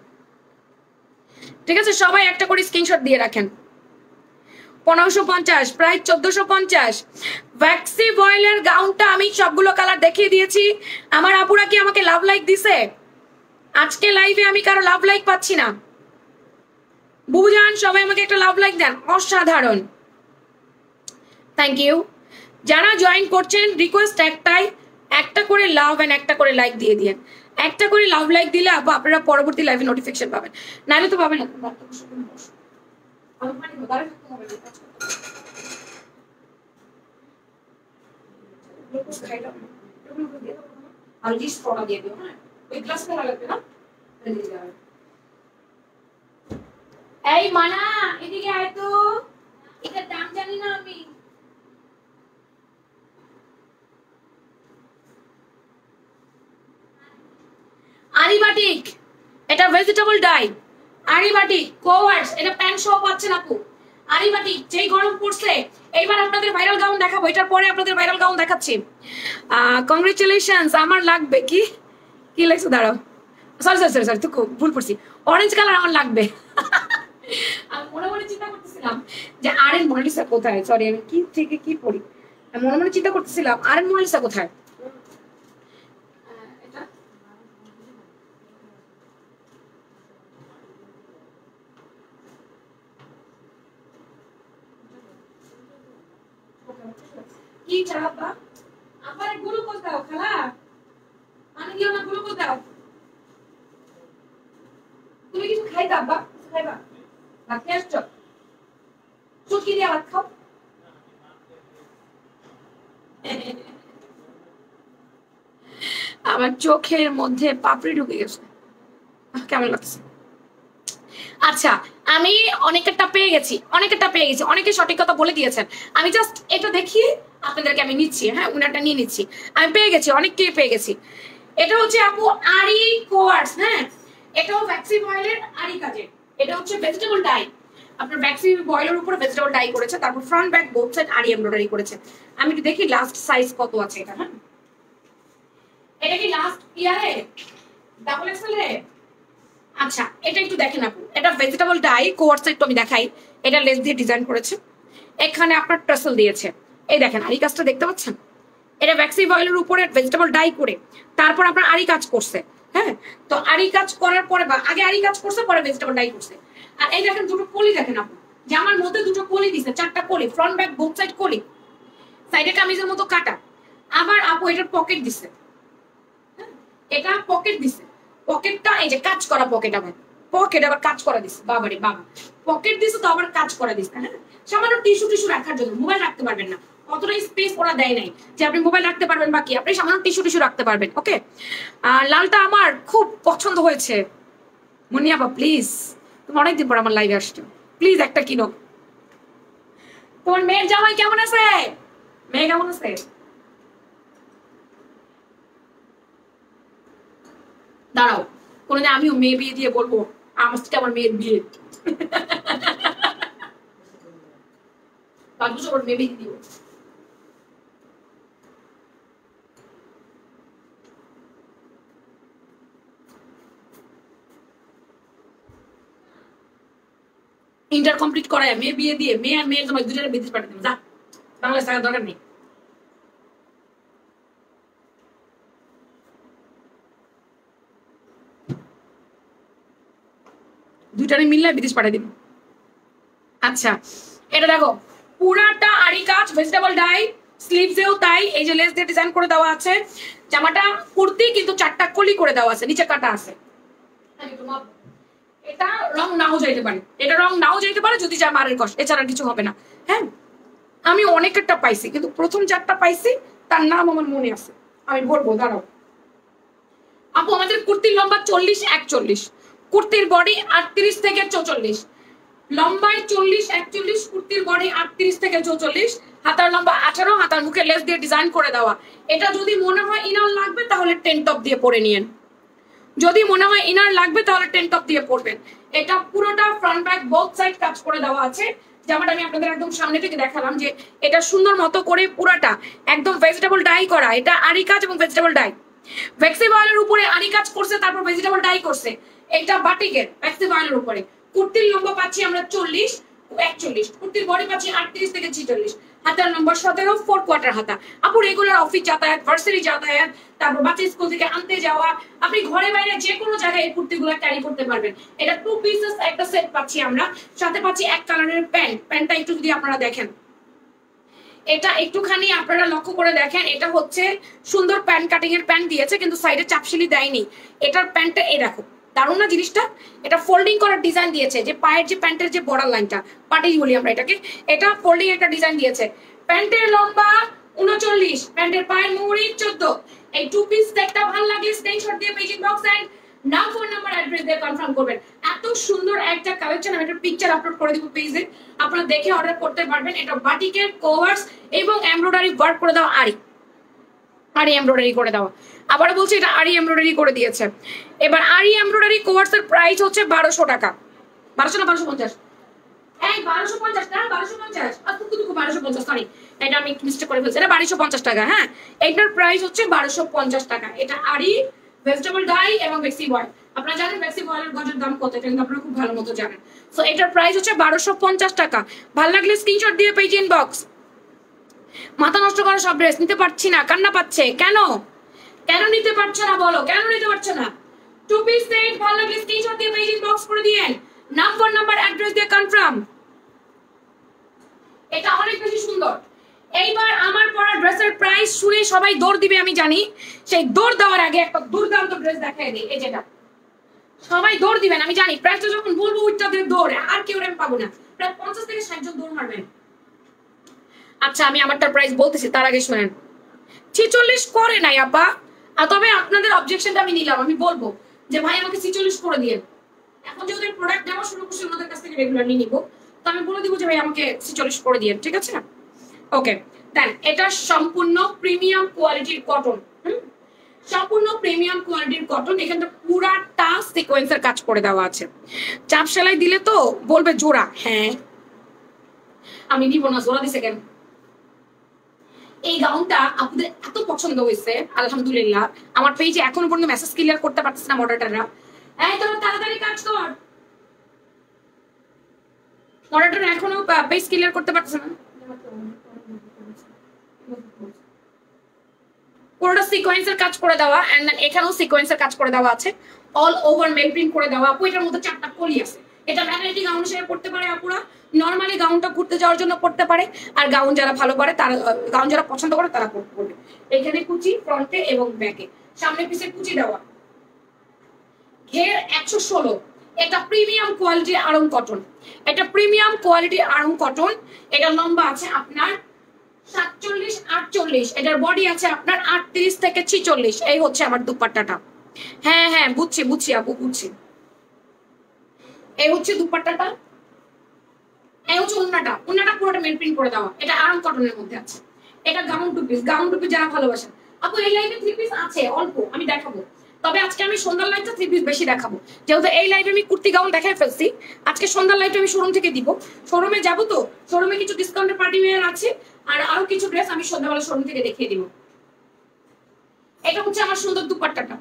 ঠিক আছে? সবাই একটা করে স্ক্রিনশট দিয়ে রাখেন। 1550, প্রায় 1450 ভ্যাক্সি বয়েলের গাউনটা আমি সবগুলো কালার দেখিয়ে দিয়েছি। আমার আপুরা কি আমাকে লাভ লাইক দিছে? আজকে লাইভে আমি কারো লাভ লাইক পাচ্ছি না, বুঝান সবাই আমাকে একটা লাভ লাইক দেন, অসাধারণ, থ্যাংক ইউ। যারা জয়েন করছেন রিকোয়েস্ট একটাই, একটা করে লাভ এন্ড একটা করে লাইক দিয়ে দিন। একটা করে লাভ লাইক দিলে আপনারা পরবর্তী লাইভে নোটিফিকেশন পাবেন, নাহলে তো পাবেন না। আর জিস পড়া দিয়ে দিও, হ্যাঁ ওই গ্লাস ফেলা লাগবে না। এই মানা এদিকে আয় তো, এটার দাম জানি না আমি। আরিবাটিক, এটা ভেজিটেবল ডাই। আরিবাটিক কোয়ার্স, এটা প্যান্ট সহ পাচ্ছেন আপু। আরিবাটিক, যেই গরম পড়ছে এইবার আপনাদের ভাইরাল গাউন দেখাবো, এটার পরে আপনাদের ভাইরাল গাউন দেখাচ্ছি। কংগ্রেচুলেশনস। আমার লাগবে কি কি লাগছে, দাঁড়াও, সরি সরি সরি সরি, তো ভুল পড়ছি, অরেঞ্জ কালার আমার লাগবে। আমি মনে মনে চিন্তা করতেছিলাম যে আরেন মোনালিসা কোথায়, সরি আমি কি থেকে কি পড়ি, আমি মনে মনে চিন্তা করতেছিলাম আরেন মোনালিসা কোথায়। কি চাপা আমার গ্লুকোজ দাও খালা, আমি দিও না গ্লুকোজ দাও। তুমি কিছু খাইবা আব্বা, খাইবা ভাত খেয়ে আসছো, চুটকি দিয়ে ভাত খাও। আমার চোখের মধ্যে পাপড়ি ঢুকে গেছে, কেমন লাগছে। আচ্ছা আমি অনেকেরটা পেয়ে গেছি, অনেকে সঠিক কথা বলে দিয়েছেন, আমি জাস্ট এটা দেখিয়ে আপনাদেরকে আমি নিচ্ছি, হ্যাঁ উনারটা নিয়ে নিচ্ছি। আমি পেয়ে গেছি, অনেককেই পেয়ে গেছি। এটা হচ্ছে আপু আরি কোয়ার্স, হ্যাঁ এটাও ভ্যাক্সি বয়েলের আরি কাজের। এটা হচ্ছে ভেজিটেবল ডাই, আপনার ভ্যাক্সি বয়েলের উপরে ভেজিটেবল ডাই করেছে, তারপর ফ্রন্ট ব্যাক বোথ সাইড আরি এমব্রয়ডারি করেছে। আমি একটু দেখি লাস্ট সাইজ কত আছে এটা, হ্যাঁ এটা কি লাস্ট ইয়ারে ডাবল এক্সেল রে? আচ্ছা এটা একটু দেখেন আপু, এটা ভেজিটেবল ডাই কোয়ার্স একটু আমি দেখাই। এটা লেস দিয়ে ডিজাইন করেছে, এখানে আপনার টাসেল দিয়েছে, এই দেখেন আরি কাজটা দেখতে পাচ্ছেন। এটা ভ্যাক্সি বয়েলের উপরে ভেজিটেবল ডাই করে তারপর আপনার আরি কাজ করছে, হ্যাঁ তো আরি কাজ করার পরে বা আগে আরি কাজ করছে পরে ভেজিটেবল ডাই করছে। আর এই দেখেন দুটো কলি দেখেন আপু, জামার মধ্যে দুটো কলি দিছে, চারটা কলি, ফ্রন্ট ব্যাক বোথ সাইড কলি, সাইডে কামিজের মতো কাটা। আবার আপু এটার পকেট দিছে, হ্যাঁ এটা পকেট দিছে, পকেটটা এই যে কাজ করা পকেট, আবার পকেট আবার কাজ করা দিছে, বাবারে বাবা পকেট দিছে তো আবার কাজ করা দিছে, হ্যাঁ সামান্য টিস্যু রাখার জন্য, মোবাইল রাখতে পারবেন না, অতটা স্পেস ওরা দেয় নাই যে আপনি মোবাইল রাখতে পারবেন, বাকি আপনি সামান্য টিস্যু রাখতে পারবেন। ওকে লালটা আমার খুব পছন্দ হয়েছে, মুনিয়াপা প্লিজ, তুমি অনেকদিন পর আমার লাইভে আসছো, প্লিজ একটা কিনো। তোমার মেয়ের জামাই কেমন আছে? মেয়ে কেমন আছে? দাঁড়াও, কোনদিন আমিও মেয়ে বিয়ে দিয়ে বলবো আমার মেয়ের বিয়ে, 5 বছর পর মেয়ে বিয়ে দিব। ইন্টার কমপ্লিট করায় মেয়ে বিয়ে দিয়ে মেয়ে আর মেয়ের তোমার দুজনের বিদেশ পাঠিয়ে দেবে, যা বাংলাদেশ থাকার দরকার নেই। দুইটারে মিললে বিদেশ পাঠিয়ে দিব। আচ্ছা এটা দেখো পুরাটা আরি কাজ ভেজিটেবল ডাই, স্লিভসেও তাই, এই যে লেস দিয়ে ডিজাইন করে দেওয়া আছে। জামাটা কুর্তি কিন্তু 4টা কলি করে দেওয়া আছে, নিচে কাটা আছে। এটা রং নাও যাইতে পারে, এটা রং নাও যাইতে পারে যদি জামা আরের কষ্ট, এছাড়া কিছু হবে না। হ্যাঁ আমি অনেকেরটা পাইছি, কিন্তু প্রথম 4টা পাইছি তার নাম আমার মনে আছে, আমি বলবো দাঁড়াও। আপু আমাদের কুর্তির লম্বা 40-41, কুর্তির বডি 38 থেকে 44, লম্বায় 40-41, কুর্তির বডি 38 থেকে 44, হাতার লম্বা 18, হাতার মুখে লেস দিয়ে ডিজাইন করে দেওয়া। এটা যদি মনে হয় ইনার লাগবে তাহলে 10 টপ দিয়ে পরে নিয়েন, যদি মনে হয় ইনার লাগবে তাহলে 10 টপ দিয়ে পরবেন। এটা পুরোটা ফ্রন্ট ব্যাক বোথ সাইড কাজ করে দেওয়া আছে। জামাটা আমি আপনাদের একদম সামনে থেকে দেখালাম যে এটা সুন্দর মতো করে পুরাটা একদম ভেজিটেবল ডাই করা, এটা আরি কাজ এবং ভেজিটেবল ডাই। ভ্যাক্সি বয়েলের উপরে আরি কাজ করছে, তারপর ভেজিটেবল ডাই করছে। এটা বাটিকের ভ্যাক্সি বয়েলের উপরে। কুর্তির লম্বা পাচ্ছি আমরা 40-41, কুর্তির বডি পাচ্ছি 38 থেকে 46, হাতার নম্বর 17, 4 কোয়ার্টার হাতা। আপু রেগুলার অফিস যাতায়াত, ভার্সিটি যাতায়াত, তারপর বাচ্চা স্কুল থেকে আনতে যাওয়া, আপনি ঘরে বাইরে যে কোনো জায়গায় এই কুর্তিগুলো ক্যারি করতে পারবেন। এটা 2 পিসেস একটা সেট পাচ্ছি আমরা, সাথে পাচ্ছি এক কালারের প্যান্ট। প্যান্টটা একটু যদি আপনারা দেখেন, এটা একটুখানি আপনারা লক্ষ্য করে দেখেন, এটা হচ্ছে সুন্দর প্যান্ট কাটিং এর প্যান্ট দিয়েছে, কিন্তু সাইডে চাপশিলি দেয়নি। এটার প্যান্টটা এই দেখো, দারুণ না জিনিসটা? এটা ফোল্ডিং করার ডিজাইন দিয়েছে, যে পায়ের যে প্যান্টের যে বর্ডার লাইনটা পাটি বলি আমরা এটাকে, এটা ফোল্ডিং একটা ডিজাইন দিয়েছে। প্যান্টের লম্বা 39, প্যান্টের পায়ের মুহুরি 14, এই 2 পিস সেটটা ভালো লাগলে স্ক্রিনশট দিয়ে পেজ ইনবক্স এন্ড নাম ফোন নাম্বার অ্যাড্রেস দিয়ে কনফার্ম করবেন। এত সুন্দর একটা কালেকশন, আমি একটা পিকচার আপলোড করে দিব পেজে, আপনারা দেখে অর্ডার করতে পারবেন। এটা বাটিকের কভার্স এবং এমব্রয়ডারি ওয়ার্ক করে দেওয়া, আরি এমব্রয়ডারি করে দেওয়া। আবার বলছি এটা আরি এমব্রয়ডারি করে দিয়েছে। এবার আরি এমব্রয়ডারি কভার্স এর প্রাইস হচ্ছে 1200 টাকা। 1200 না 1250? এই 1250 না 1250, আতুকুতুকু 1250, সরি এটা আমি মিস্টেক করে ফেলছি, এটা 1250 টাকা। হ্যাঁ, এটার প্রাইস হচ্ছে 1250 টাকা। এটা আরি ভেজিটেবল ডাই এবং বেক্সি বয়েল। আপনারা জানেন বেক্সি বয়েলের গজের দাম কত, এটা কিন্তু আপনারা খুব ভালো মতো জানেন। সো এটার প্রাইস হচ্ছে 1250 টাকা। ভালো লাগলে স্ক্রিনশট দিয়ে পেজ ইনবক্স। মাথা নষ্ট করা সব ড্রেস নিতে পারছি না, কান্না পাচ্ছে কেন? কেন নিতে পারছো না বলো, কেন নিতে পারছো না? 2 পিস সেট ভালো লাগলে স্ক্রিনশট দিয়ে পেজ ইনবক্স করে দিয়েন, নাম ফোন নাম্বার অ্যাড্রেস দিয়ে কনফার্ম। এটা অনেক বেশি সুন্দর। এইবার আমার পরা ড্রেসের প্রাইস শুনে সবাই দৌড় দিবে আমি জানি, সেই দৌড় দেওয়ার আগে একটা দুর্দান্ত ড্রেস দেখাই দিই। এই যেটা সবাই দৌড় দিবেন আমি জানি, প্রাইসটা যখন বলবো উইটা দিয়ে দৌড়, আর কেউ আমি পাবো না, প্রায় 50 থেকে 60 জন দৌড় মারবেন। আচ্ছা আমি আমারটার প্রাইস বলতেছি, তার আগে শুনেন। 46 করে নাই আপা, তবে আপনাদের অবজেকশনটা আমি নিলাম, আমি বলবো যে ভাই আমাকে 46 করে দিন। এখন যে ওদের প্রোডাক্ট নেওয়া শুরু করছি ওদের কাছ থেকে রেগুলারলি নিব, তো আমি বলে দিব যে ভাই আমাকে 46 করে দিন, ঠিক আছে? ওকে দেন, এটা সম্পূর্ণ প্রিমিয়াম কোয়ালিটির কটন। সম্পূর্ণ প্রিমিয়াম কোয়ালিটির কটন। এখানটা পুরাটা সিকোয়েন্সের কাজ করে দেওয়া আছে। চাপ সেলাই দিলে তো বলবে জোড়া, হ্যাঁ আমি দিব না, জোড়া দিছে কেন? এই গাউনটা আপনাদের এত পছন্দ হয়েছে আলহামদুলিল্লাহ। আমার পেজে এখনো পর্যন্ত মেসেজ ক্লিয়ার করতে পারতেছে না মডারেটররা। এই তোরা তাড়াতাড়ি কাজ কর, মডারেটর এখনো পেজ ক্লিয়ার করতে পারতেছে না। পুরোটা সিকোয়েন্সের কাজ করে দেওয়া, এন্ড দেন এখানেও সিকোয়েন্সের কাজ করে দেওয়া আছে, অল ওভার মেল প্রিন্ট করে দেওয়া। আপু এটার মধ্যে 4টা কলি আছে। এটা ভ্যারাইটি গাউন হিসেবে পড়তে পারে আপুরা, নরমালি গাউনটা ঘুরতে যাওয়ার জন্য পড়তে পারে, আর গাউন যারা ভালো পারে তারা, গাউন যারা পছন্দ করে তারা পড়বে। এখানে কুচি ফ্রন্টে এবং ব্যাকে, সামনে পিছে কুচি দেওয়া, ঘের 116। এটা প্রিমিয়াম কোয়ালিটির আড়ং কটন, এটা প্রিমিয়াম কোয়ালিটির আড়ং কটন। এটা লম্বা আছে আপনার 47 48, এটার বডি আছে আপনার 38 থেকে 46। এই হচ্ছে আমার দুপাট্টাটা। হ্যাঁ হ্যাঁ বুঝছি বুঝছি আপু বুঝছি। এই হচ্ছে দুপাট্টাটা, এই হচ্ছে ওন্নাটা। ওন্নাটা পুরোটা মেল প্রিন্ট করে দেওয়া। এটা আরাম কটনের মধ্যে আছে। এটা gown two piece, gown two piece যারা ভালোবাসেন। আপু এই লাইভে 3 পিস আছে অল্প, আমি দেখাবো। তবে আজকে আমি সন্ধ্যার লাইভটা 3 পিস বেশি দেখাবো, যেহেতু এই লাইভে আমি কুর্তি গাউন দেখাই ফেলছি। আজকে সন্ধ্যার লাইভটা আমি শোরুম থেকে দিব। শোরুমে যাবো তো, শোরুমে কিছু ডিসকাউন্টের পার্টি ওয়্যার আছে, আর আরো কিছু ড্রেস আমি সন্ধ্যাবেলা শোরুম থেকে দেখিয়ে দিব। এটা হচ্ছে আমার সুন্দর দুপাট্টাটা,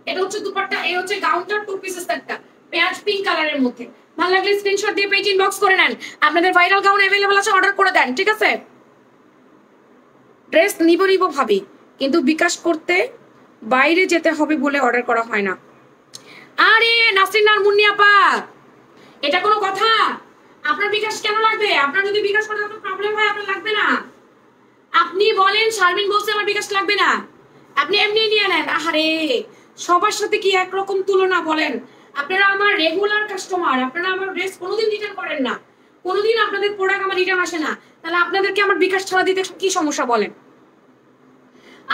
এটা হচ্ছে দুপাট্টা। এই হচ্ছে গাউনটা 2 পিসের সেটটা, পেঁয়াজ পিঙ্ক কালারের মধ্যে। ভালো লাগলে স্ক্রিনশট দিয়ে পেজ ইনবক্স করে নেন। আপনাদের ভাইরাল গাউন अवेलेबल আছে, অর্ডার করে দেন, ঠিক আছে? ড্রেস নিব ভাবি, কিন্তু বিকাশ করতে বাইরে যেতে হবে বলে অর্ডার করা হয় না। আরে নাসরিন আর মুন্নি আপা, এটা কোনো কথা? আপনার বিকাশ কেন লাগবে? আপনার যদি বিকাশ করতে কোনো প্রবলেম হয় আপনার লাগবে না। আপনি বলেন শারমিন বলছে আমার বিকাশ লাগবে না, আপনি এমনি নিয়ে নেন। আরে সবার সাথে কি একরকম তুলনা বলেন? আপনারা আমার রেগুলার কাস্টমার, আপনারা আমার ড্রেস কোনোদিন রিটার্ন করেন না, কোনোদিন আপনাদের প্রোডাক্ট আমার রিটার্ন আসে না, তাহলে আপনাদেরকে আমার বিকাশ ছাড়া দিতে কি সমস্যা বলেন?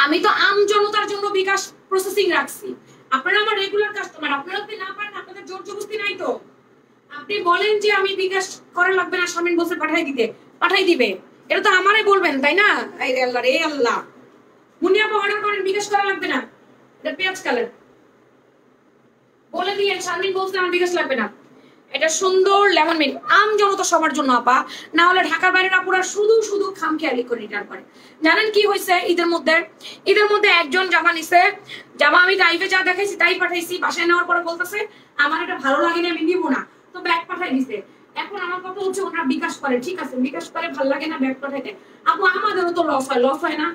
আমি তো আম জনতার জন্য বিকাশ প্রসেসিং রাখছি। আপনারা আমার রেগুলার কাস্টমার, আপনারা যদি না পারেন আপনাদের জোর জবরদস্তি নাই তো। আপনি বলেন যে আমি বিকাশ করা লাগবে না, শারমিন বলছে পাঠাই দিতে, পাঠাই দিবে। এটা তো আমারে বলবেন তাই না? এই আল্লাহ রে আল্লাহ, মুন্নি আপা অর্ডার করেন, বিকাশ করা লাগবে না। এটা পেঁয়াজ কালার, বলে দিয়ে শারমিন বলছে আমার বিকাশ লাগবে না। এটা সুন্দর লেমন মিন্ট, আম জনতা সবার জন্য আপা, না হলে ঢাকার বাইরের আপুরা শুধু শুধু খামখেয়ালি করে রিটার্ন করে। জানেন কি হয়েছে ঈদের মধ্যে একজন জামা নিছে, জামা আমি লাইভে যা দেখাইছি তাই পাঠাইছি, বাসায় নেওয়ার পরে বলতেছে আমার এটা ভালো লাগে না, আমি নিব না, তো ব্যাগ পাঠাই দিছে। এখন আমার কথা হচ্ছে ওনারা বিকাশ করে, ঠিক আছে বিকাশ করে, ভালো লাগে না ব্যাগ পাঠাইতে। আপু আমাদেরও তো লস হয় না?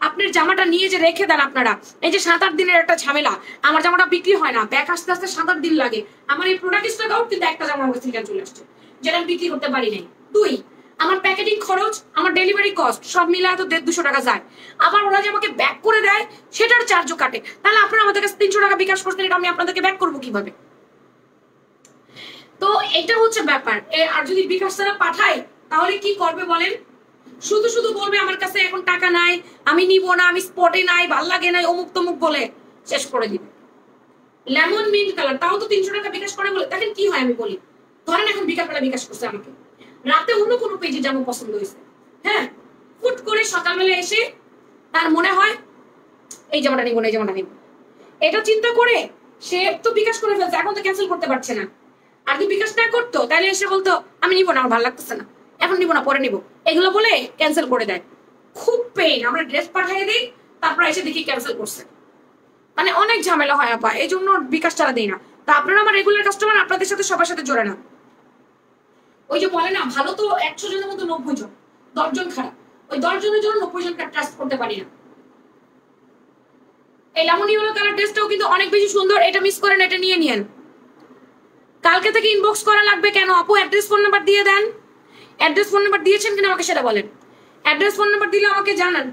আপনার জামাটা নিয়ে যে রেখে দেন আপনারা, এই যে 7-8 দিনের একটা ঝামেলা, আমার জামাটা বিক্রি হয় না, ব্যাগ আসতে আসতে 7-8 দিন লাগে। আমার এই প্রোডাক্ট স্টক আউট, কিন্তু একটা জামা আমার থেকে চলে আসছে যেটা আমি বিক্রি করতে পারি নাই। 2, আমার প্যাকেটিং খরচ, আমার ডেলিভারি কস্ট সব মিলে তো 150-200 টাকা যায়। আবার ওরা যে আমাকে ব্যাক করে দেয় সেটার চার্জও কাটে। তাহলে আপনারা আমাদের কাছে 300 টাকা বিকাশ করছেন, এটা আমি আপনাদেরকে ব্যাক করবো কিভাবে? তো এটা হচ্ছে ব্যাপার। আর যদি বিকাশ ছাড়া পাঠাই তাহলে কি করবে বলেন? শুধু শুধু বলবে আমার কাছে এখন টাকা নাই, আমি নিব না, আমি স্পটে নাই, ভাল লাগে নাই, অমুক তমুক বলে শেষ করে দিবে। লেমন মিন্ট কালার, তাও তো 300 টাকা বিকাশ করে বলে। দেখেন কি হয় আমি বলি, ধরেন এখন বিকালবেলা বিকাশ করছে আমাকে, রাতে অন্য কোনো পেজে জামা পছন্দ হয়েছে, হ্যাঁ, ফুট করে সকালবেলা এসে তার মনে হয় এই জামাটা নিব না, এই জামাটা নিব, এটা চিন্তা করে সে তো বিকাশ করে ফেলছে, এখন তো ক্যান্সেল করতে পারছে না। আর যদি বিকাশ না করতো তাহলে এসে বলতো আমি নিব না, আমার ভালো লাগতেছে না, এখন নিব না, পরে নিব, এগুলো বলে ক্যান্সেল করে দেয়। খুব পেইন। আমরা ড্রেস পাঠিয়ে দিই, তারপর এসে দেখি ক্যান্সেল করছে, মানে অনেক ঝামেলা হয় আপা, এই জন্য বিকাশ ছাড়া দিই না। তা আপনারা আমার রেগুলার কাস্টমার, আপনাদের সাথে সবার সাথে জোড়ে না। ওই যে বলে না, ভালো তো 100 জনের মধ্যে 90 জন, 10 জন খারাপ, ওই 10 জনের জন্য 90 জনকে ট্রাস্ট করতে পারি না। এই লেমন ইয়েলো কালার ড্রেসটাও কিন্তু অনেক বেশি সুন্দর, এটা মিস করেন, এটা নিয়ে নিয়েন। কালকে থেকে ইনবক্স করা লাগবে কেন আপু? অ্যাড্রেস ফোন নাম্বার দিয়ে দেন। অ্যাড্রেস ফোন নাম্বার দিয়েছেন কিনা আমাকে সেটা বলেন। অ্যাড্রেস ফোন নাম্বার দিলে আমাকে জানান।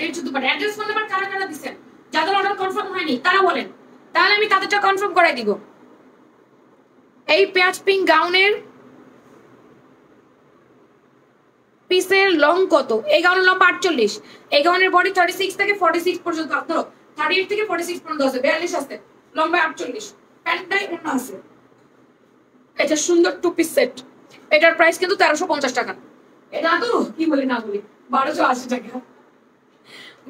এই শুধু পারে অ্যাড্রেস ফোন নাম্বার কারা কারা দিবেন, যাদের অর্ডার কনফার্ম হয়নি তারা বলেন, তাহলে আমি তাদেরটা কনফার্ম করাই দিব। এই পেঁয়াজ পিঙ্ক গাউনের পিসের লং কত? এই গাউনের লম্বা 48, এই গাউনের বডি 36 থেকে 46 পর্যন্ত, ধরো 38 থেকে 46 পর্যন্ত আছে, 42 আছে, লম্বা 48, প্যান্টটাই অন্য আছে। এটা সুন্দর টু পিস সেট, এটার প্রাইস কিন্তু 1350 টাকা। এটা তো কি বলি না বলি 1280 টাকা,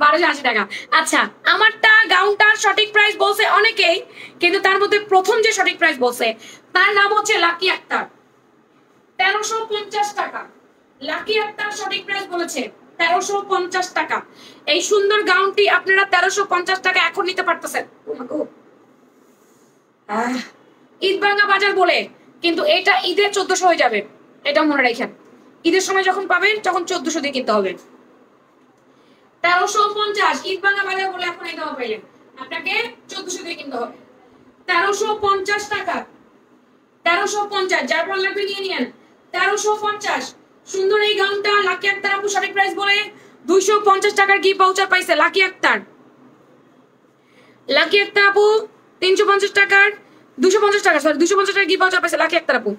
1280 টাকা। আচ্ছা, আমারটা গাউনটার সঠিক প্রাইস বলছে অনেকেই, কিন্তু তার মধ্যে প্রথম যে সঠিক প্রাইস বলছে তার নাম হচ্ছে লাকি আক্তার, 1350 টাকা। লাকি আক্তার সঠিক প্রাইস বলেছে 1350 টাকা। এই সুন্দর গাউনটি আপনারা 1350 টাকা এখন নিতে পারতেছেন। ঈদ ভাঙা বাজার বলে, কিন্তু এটা ঈদের 1400 হয়ে যাবে, এটা মনে রাখেন। ঈদের সময় যখন পাবেন তখন 1400 দিয়ে কিনতে হবে। 1350 ঈদ ভাঙা বাজার বলে এখন এই দাম পাইলেন, আপনাকে 1400 দিয়ে কিনতে হবে। 1350 টাকা, 1350, যার ভালো লাগবে নিয়ে নিয়েন। 1350 সুন্দর এই গাউনটা লাকি আক্তার আপু সঠিক প্রাইস বলে 250 টাকার গিফট ভাউচার পাইছে লাকি আক্তার। লাকি আক্তার আপু 350 টাকার 250 টাকা, সরি 250 টাকার গিফট ভাউচার পাইছে লাকি আক্তার আপু।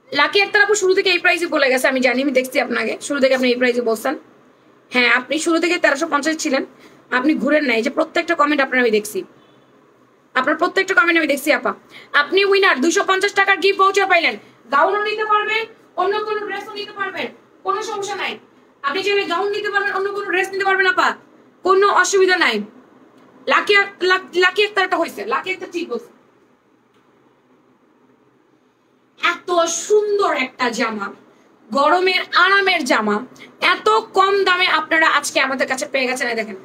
লাকি আক্তার আপু শুরু থেকে এই প্রাইসে বলে গেছে, আমি জানি, আমি দেখছি আপনাকে শুরু থেকে আপনি এই প্রাইসে বলছেন। হ্যাঁ, আপনি শুরু থেকে 1350 ছিলেন, আপনি ঘুরেন নাই, যে প্রত্যেকটা কমেন্ট আপনার আমি দেখছি, আপনার প্রত্যেকটা কমেন্ট আমি দেখছি আপা। আপনি উইনার, 250 টাকার গিফট ভাউচার পাইলেন। গাউনও নিতে পারবেন, অন্য কোনো ড্রেসও নিতে পারবেন, কোনো সমস্যা নাই। আপনি চাইলে গাউন নিতে পারবেন, অন্য কোনো ড্রেস নিতে পারবেন আপা, কোনো অসুবিধা নাই। লাকি আক্তারটা হয়েছে, লাকি আক্তার ঠিক বলছে। এত সুন্দর একটা জামা, গরমের আরামের জামা, এত কম দামে আপনারা আজকে আমাদের কাছে পেয়ে গেছেন। দেখেন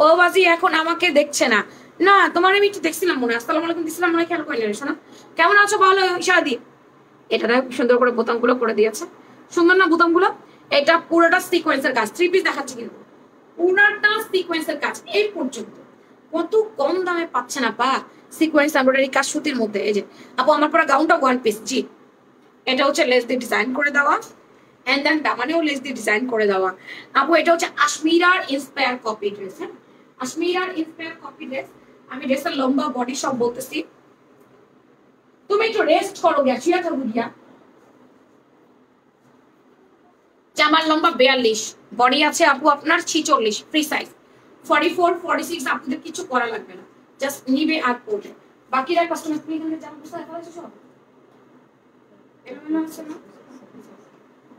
ও বাজি এখন আমাকে দেখছে না, না তোমার আমি একটু দেখছিলাম মনে, আসসালামু আলাইকুম দিছিলাম মনে, খেয়াল করলেন। শোনা কেমন আছো ভালো, ইশারা দি। এটা সুন্দর করে বোতামগুলো করে দিয়েছে, সুন্দর না বোতামগুলো? এটা পুরোটা সিকোয়েন্সের কাজ, 3 পিস দেখাচ্ছি কিন্তু পুরোটা সিকোয়েন্সের কাজ। এই পর্যন্ত কত কম দামে পাচ্ছেন আপা, সিকোয়েন্স এমব্রয়ডারি কাজ সুতির মধ্যে। এই যে আপু আমার পরা গাউনটা 1 পিস, জি এটা হচ্ছে লেস দিয়ে ডিজাইন করে দেওয়া, এন্ড দেন দামানেও লেস দিয়ে ডিজাইন করে দেওয়া। আপু এটা হচ্ছে আশমিরার ইন্সপায়ার কপি ড্রেস, হ্যাঁ আশমিরার ইন্সপায়ার কপি ড্রেস। আমি ড্রেসের লম্বা বডি সব বলতেছি, তুমি একটু রেস্ট করো, গেছিয়া থাকবো গিয়া। জামার লম্বা 42, বডি আছে আপু আপনার 46, ফ্রি সাইজ 44 46, আপনাদের কিছু করা লাগবে না, জাস্ট নিবে আর পড়বে। বাকিরা কাস্টমার স্ক্রিনে জামা বুঝতে পারছো সব এমন আছে না,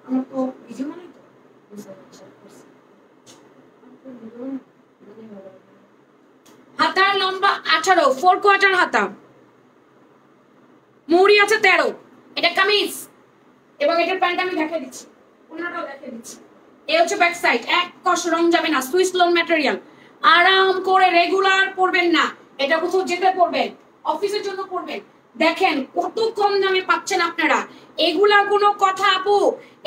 আমার তো ভিডিও মানে তো হাতার লম্বা 18, 4 কোয়ার্টার হাতা, মুড়ি আছে 13, এটা কামিজ এবং এটার প্যান্ট আমি দেখাই দিচ্ছি, ওনাটাও দেখাই দিচ্ছি। এই হচ্ছে ব্যাক সাইড, এক কষ রং যাবে না, সুইস লোন ম্যাটেরিয়াল, আরাম করে রেগুলার পরবেন না, এটা কোথাও যেতে পরবেন, অফিসের জন্য পরবেন। দেখেন কত কম দামে পাচ্ছেন আপনারা, এগুলা কোনো কথা আপু,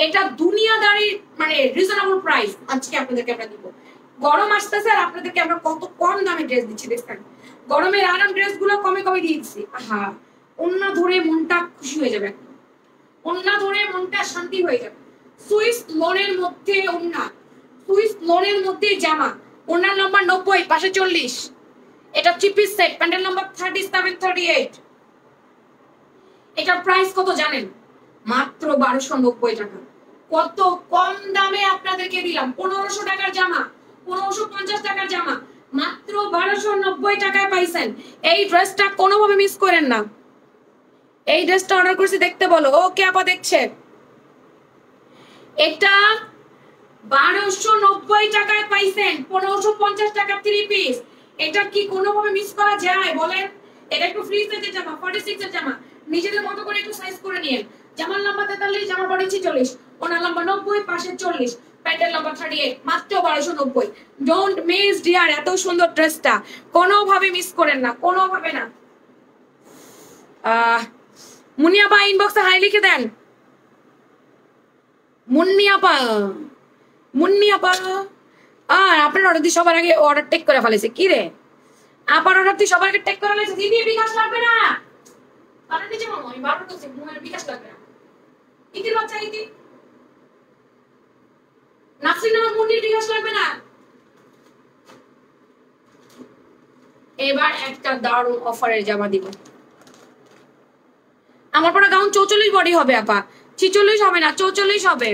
এটা দুনিয়াদারি মানে রিজনেবল প্রাইস আজকে আপনাদেরকে আমরা দিব। গরম আসতেছে আর আপনাদেরকে আমরা কত কম দামে ড্রেস দিচ্ছি, দেখছেন গরমের আরাম ড্রেস গুলো কমে কমে দিয়ে দিচ্ছি। আহা, ওন্না ধরে মনটা খুশি হয়ে যাবে, ওন্না ধরে মনটা শান্তি হয়ে যাবে। সুইস লোনের মধ্যে ওন্না, সুইস লোনের মধ্যে জামা, ওন্নার নাম্বার 90, পাশে 40, এটা 3 পিস সেট, প্যান্টের নাম্বার 37 38। এটার প্রাইস কত জানেন? মাত্র 1290 টাকা। কত কম দামে আপনাদেরকে দিলাম। 1500 টাকার জামা, 1550 টাকার জামা মাত্র 1290 টাকায় পাইছেন। এই ড্রেসটা কোনোভাবে মিস করেন না। এই ড্রেসটা অর্ডার করছি, দেখতে বলো। ওকে আপা দেখছে। এটা 1290 টাকায় পাইছেন, 1550 টাকা 3 পিস। এটা কি কোনোভাবে মিস করা যায় বলেন? এটা একটু ফ্রি সাইজের জামা, 46 এর জামা। নিজেদের মতো করে একটু সাইজ করে নিয়েন। জামার লম্বা 43, জামার বডি 46, ওনার লম্বা 90, পাশে 40, প্যান্টের লম্বা 38, মাত্র 1290। ডোন্ট মিস ডিয়ার, এত সুন্দর ড্রেসটা কোনোভাবে মিস করেন না, কোনোভাবে না। মুনিয়াপা ইনবক্সে হাই লিখে দেন। মুন্নিয়াপা আর আপনার অর্ডার দিয়ে সবার আগে অর্ডার টেক করে ফেলেছে। কি রে, আপার অর্ডার দিয়ে সবার আগে টেক করে ফেলেছে। দিদি বিকাশ লাগবে না, অর্ডার দিতে মামা আমি বারবার করছি মুয়ের বিকাশ লাগবে না। ইতির বাচ্চা ইতি নাসরিন আমার মুন্নির বিকাশ লাগবে না। এবার একটা দারুণ অফারের জামা দিব। আমার পরে গাউন 44 বডি হবে আপা, 46 হবে না, 44 হবে।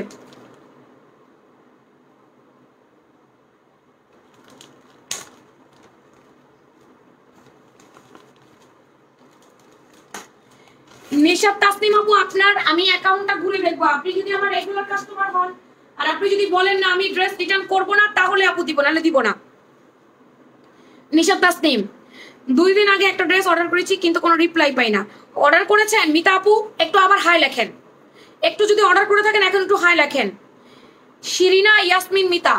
নিশাত তাসনিম আপু, আপনার আমি অ্যাকাউন্টটা ঘুরে দেখবো। আপনি যদি আমার রেগুলার কাস্টমার হন আর আপনি যদি বলেন না আমি ড্রেস রিটার্ন করবো না, তাহলে আপু দিব, নাহলে দিব না। নিশাত তাসনিম, 2 দিন আগে একটা ড্রেস অর্ডার করেছি কিন্তু কোনো রিপ্লাই পাই না। অর্ডার করেছেন মিতা আপু? একটু আবার হাই লেখেন। একটু যদি অর্ডার করে থাকেন এখন একটু হাই লেখেন। শিরিনা ইয়াসমিন মিতা,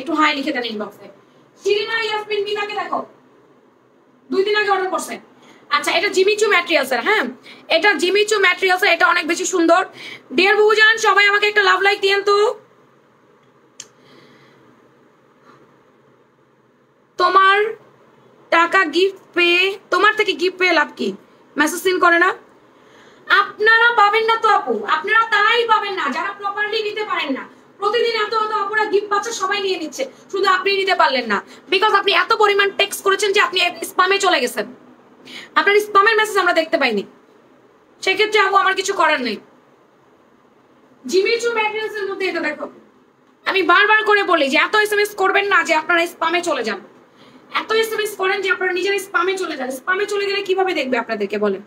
একটু হাই লিখে দেন ইনবক্সে। শিরিনা ইয়াসমিন মিতাকে দেখো, 2 দিন আগে অর্ডার করছেন। আচ্ছা, এটা জিমিচু ম্যাটেরিয়ালসের। হ্যাঁ, এটা জিমিচু ম্যাটেরিয়ালসের, এটা অনেক বেশি সুন্দর। ডিয়ার বুবুজান, সবাই আমাকে একটা লাভ লাইক দিয়েন তো। তোমার টাকা গিফট পেয়ে, তোমার থেকে গিফট পেয়ে লাভ কি? মেসেজ সিন করে না। আপনারা পাবেন না তো আপু, আপনারা তাই পাবেন না যারা প্রপারলি নিতে পারেন না। প্রতিদিন এত এত আপুরা গিফট পাচ্ছে, সবাই নিয়ে নিচ্ছে, শুধু আপনি নিতে পারলেন না বিকজ আপনি এত পরিমাণ টেক্সট করেছেন যে আপনি স্প্যামে চলে গেছেন। আপনার স্প্যামের মেসেজ আমরা দেখতে পাইনি, সেক্ষেত্রে আপু আমার কিছু করার নেই। জিমিচু ম্যাটেরিয়ালস এর মধ্যে এটা দেখো, আমি বারবার করে বলি যে এত এসএমএস করবেন না যে আপনারা স্প্যামে চলে যান। এত এসএমএস করেন যে আপনারা নিজেরা স্প্যামে চলে যান। স্প্যামে চলে গেলে কিভাবে দেখবে আপনাদেরকে বলেন?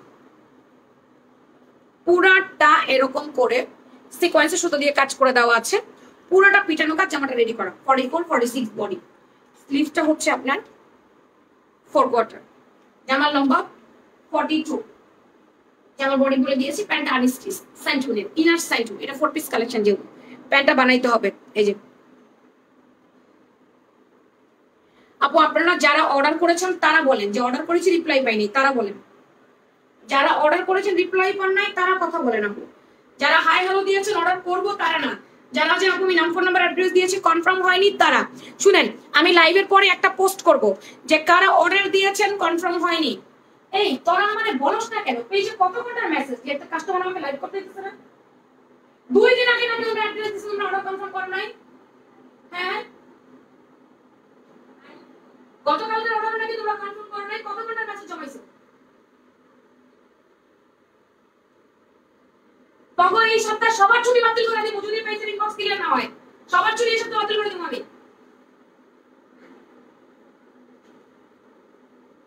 পুরাটা এরকম করে সিকোয়েন্সের সুতো দিয়ে কাজ করে দেওয়া আছে। পুরোটা পিটানো কাজ, জামাটা রেডি করা। 44 46 বডি, স্লিভসটা হচ্ছে আপনার 4 কোয়ার্টার, জামার লম্বা 42, জামার বডি বলে দিয়েছি। প্যান্টটা আনস্টিচ সেন্টুনের ইনার সাইড, এটা 4 পিস কালেকশন। যেহেতু প্যান্টটা বানাইতে হবে, এই যে আপু আপনারা যারা অর্ডার করেছেন তারা বলেন যে অর্ডার করেছি রিপ্লাই পাইনি, তারা বলেন। যারা অর্ডার করেছেন রিপ্লাই পান নাই তারা কথা বলেন আপু। যারা হাই হ্যালো দিয়েছেন অর্ডার করব তারা না। যারা যে আপু আমি নাম ফোন নাম্বার অ্যাড্রেস দিয়েছি কনফার্ম হয়নি তারা শুনেন, আমি লাইভের পরে একটা পোস্ট করব যে কারা অর্ডার দিয়েছেন কনফার্ম হয়নি। এই তোরা মানে বলস না কেন? পেজে কত ঘন্টার মেসেজ যে একটা কাস্টমার আমাকে লাইভ করতে দিতেছে না। 2 দিন আগে নাকি ওরা অ্যাড্রেস দিয়েছেন, তোমরা অর্ডার কনফার্ম করো নাই? হ্যাঁ, গতকালকের অর্ডার নাকি তোমরা কনফার্ম করো নাই? কত ঘন্টার মেসেজ জমাইছো? তখন এই সপ্তাহে সবার ছুটি বাতিল করে দিব যদি পেজের ইনবক্স ক্লিয়ার না হয়। সবার ছুটি এই সপ্তাহে বাতিল করে দিব আমি।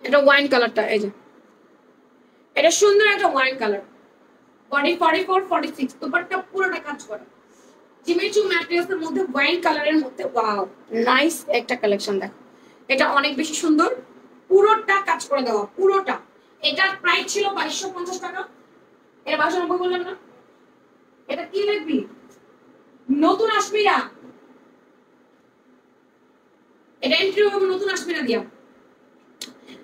এটা ওয়াইন কালারটা, এই যে এটা সুন্দর একটা ওয়াইন কালার, বডি 44 46, দুপাট্টা পুরোটা কাজ করা। জিমিচু ম্যাটেরিয়ালস এর মধ্যে ওয়াইন কালারের মধ্যে ওয়াও নাইস একটা কালেকশন দেখো। এটা অনেক বেশি সুন্দর, পুরোটা কাজ করে দেওয়া, পুরোটা। এটার প্রাইস ছিল 2250 টাকা। এর 2290 বললাম না। এটা কি লিখবি? নতুন আশমিরা, এটা এন্ট্রি হবে নতুন আশমিরা দিয়া।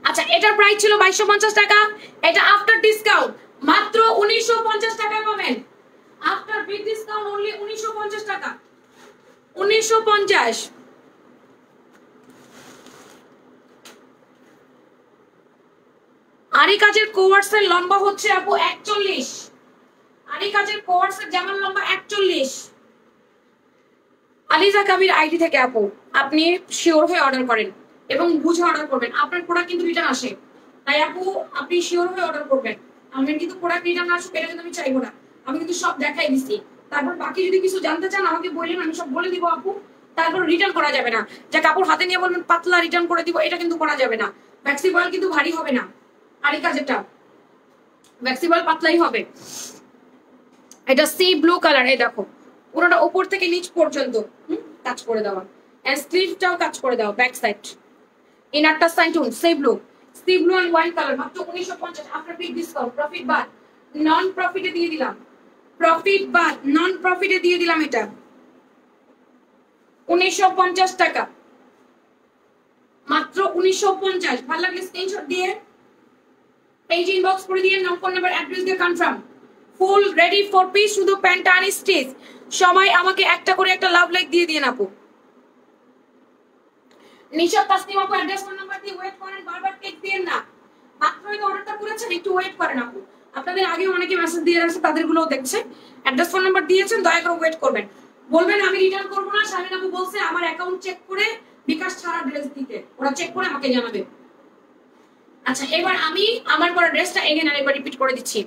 আচ্ছা, এটার প্রাইস ছিল 2250 টাকা। এটা আফটার ডিসকাউন্ট মাত্র 1950 টাকায় পাবেন। আফটার বিগ ডিসকাউন্ট অনলি 1950 টাকা, 1950। আরি কাজের কোয়ার্সের লম্বা হচ্ছে আপু 41। আরি কাজের কোয়ার্সের জামার লম্বা 41। আলিজা কবির আইডি থেকে আপু আপনি শিওর হয়ে অর্ডার করেন এবং বুঝে অর্ডার করবেন। আপনার প্রোডাক্ট কিন্তু রিটার্ন আসে, তাই আপু আপনি শিওর হয়ে অর্ডার করবেন। আমার কিন্তু প্রোডাক্ট রিটার্ন আসুক এটা কিন্তু আমি চাইবো না। আমি কিন্তু সব দেখাই দিছি। তারপর বাকি যদি কিছু জানতে চান আমাকে বললেন, আমি সব বলে দিব আপু। তারপর রিটার্ন করা যাবে না, যে কাপড় হাতে নিয়ে বলবেন পাতলা রিটার্ন করে দিব, এটা কিন্তু করা যাবে না। ভ্যাক্সি বয়েল কিন্তু ভারী হবে না, আর এই কাজেরটা ভ্যাক্সি বয়েল পাতলাই হবে। এটা সি ব্লু কালার, এই দেখো পুরোটা উপর থেকে নিচ পর্যন্ত কাজ করে দেওয়া, এন্ড স্লিভটাও কাজ করে দেওয়া, ব্যাক সাইড ইনারটা সাইডুন sea blue and wine colour, মাত্র 1950 আফটার বিগ ডিসকাউন্ট। প্রফিট বাদ নন প্রফিটে দিয়ে দিলাম, প্রফিট বাদ নন প্রফিটে দিয়ে দিলাম এটা 1950 টাকা, মাত্র 1950। ভালো লাগলে স্ক্রিনশট দিয়ে পেজ ইনবক্স করে দিয়ে নাম, ফোন নাম্বার, অ্যাড্রেস দিয়ে confirm. Full ready for piece, শুধু প্যান্ট আর স্টিচ। সময় আমাকে একটা করে একটা লাভ লাইক দিয়ে দিয়ে আপু। নিশা তাসনিম আপু অ্যাড্রেস ফোন নাম্বার দিয়ে ওয়েট করেন, বারবার টেক্সট দিয়েন না। মাত্রই তো অর্ডারটা করেছেন, একটু ওয়েট করেন আপু। আপনাদের আগে অনেকে মেসেজ দিয়ে রাখছে, তাদেরগুলোও দেখছে। অ্যাড্রেস ফোন নাম্বার দিয়েছেন, দয়া করে ওয়েট করবেন। বলবেন আমি রিটার্ন করবো না, শাহিন আপু বলছে আমার অ্যাকাউন্ট চেক করে বিকাশ ছাড়া ড্রেস দিতে, ওরা চেক করে আমাকে জানাবে। আচ্ছা, এবার আমি আমার পরা ড্রেসটা এগেন আরেকবার রিপিট করে দিচ্ছি।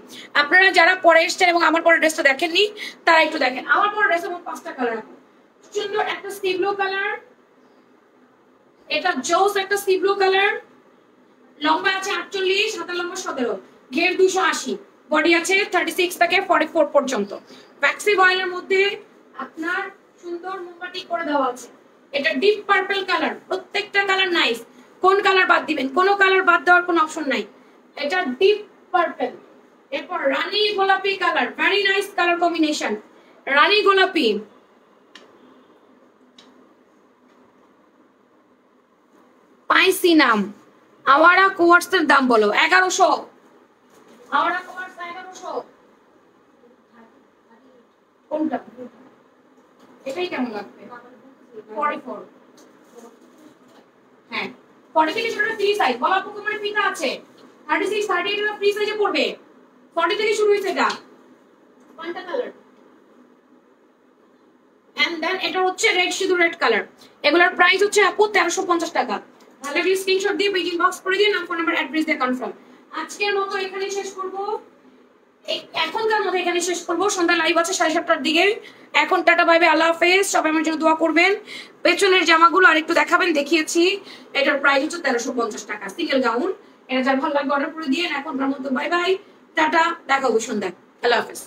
আপনারা যারা পরে এসেছেন এবং আমার পরা ড্রেসটা দেখেননি তারা একটু দেখেন। আমার পরা ড্রেসের মধ্যে 5টা কালার আছে। সুন্দর একটা সি ব্লু কালার, এটা জোস একটা সি ব্লু কালার, লম্বা আছে 48, হাতের লম্বা 17, ঘের 280, বডি আছে 36 থেকে 44 পর্যন্ত। ভ্যাক্সি বয়েলের মধ্যে আপনার সুন্দর মোমবাতি করে দেওয়া আছে। এটা ডিপ পার্পল কালার, প্রত্যেকটা কালার নাইস। কোন কালার বাদ দিবেন? কোনো কালার বাদ দেওয়ার কোনো অপশন নাই। এটা ডিপ পার্পল, এরপর রানী গোলাপি colour, very nice colour combination, রানী গোলাপি। পাইসি নাম আওয়ারা কোয়ার্টসের দাম বলো। 1100। আওয়ারা কোয়ার্টস 1100। কোনটা? এটাই কেমন লাগবে? 44। হ্যাঁ 40 থেকে শুরু ফ্রি সাইজ, বলা আপু তোমার ফিতা আছে 36 38 এর ফ্রি সাইজে পড়বে। 40 থেকে শুরু হইছে এটা। কোনটা কালার? এন্ড দেন এটা হচ্ছে রেড, শুধু রেড কালার। এগুলোর প্রাইস হচ্ছে আপু 1350 টাকা। ভালো লাগলে স্ক্রিনশট দিয়ে পেজ ইনবক্স করে দিয়ে নাম, ফোন নাম্বার, অ্যাড্রেস দিয়ে কনফার্ম। আজকের মতো এখানে শেষ করব, এখনকার মতো এখানে শেষ করব। সন্ধ্যা লাইভ আছে 7:30টার দিকে। এখন টাটা বাই বাই, আল্লাহ হাফেজ। সবাই আমার জন্য দোয়া করবেন। পেছনের জামাগুলো আরেকটু দেখাবেন, দেখিয়েছি। এটার প্রাইস হচ্ছে 1350 টাকা, সিঙ্গেল গাউন। এটা যার ভালো লাগবে অর্ডার করে দিয়ে। এখনকার মতো বাই বাই, টাটা, দেখা হবে সন্ধ্যায়। আল্লাহ হাফেজ।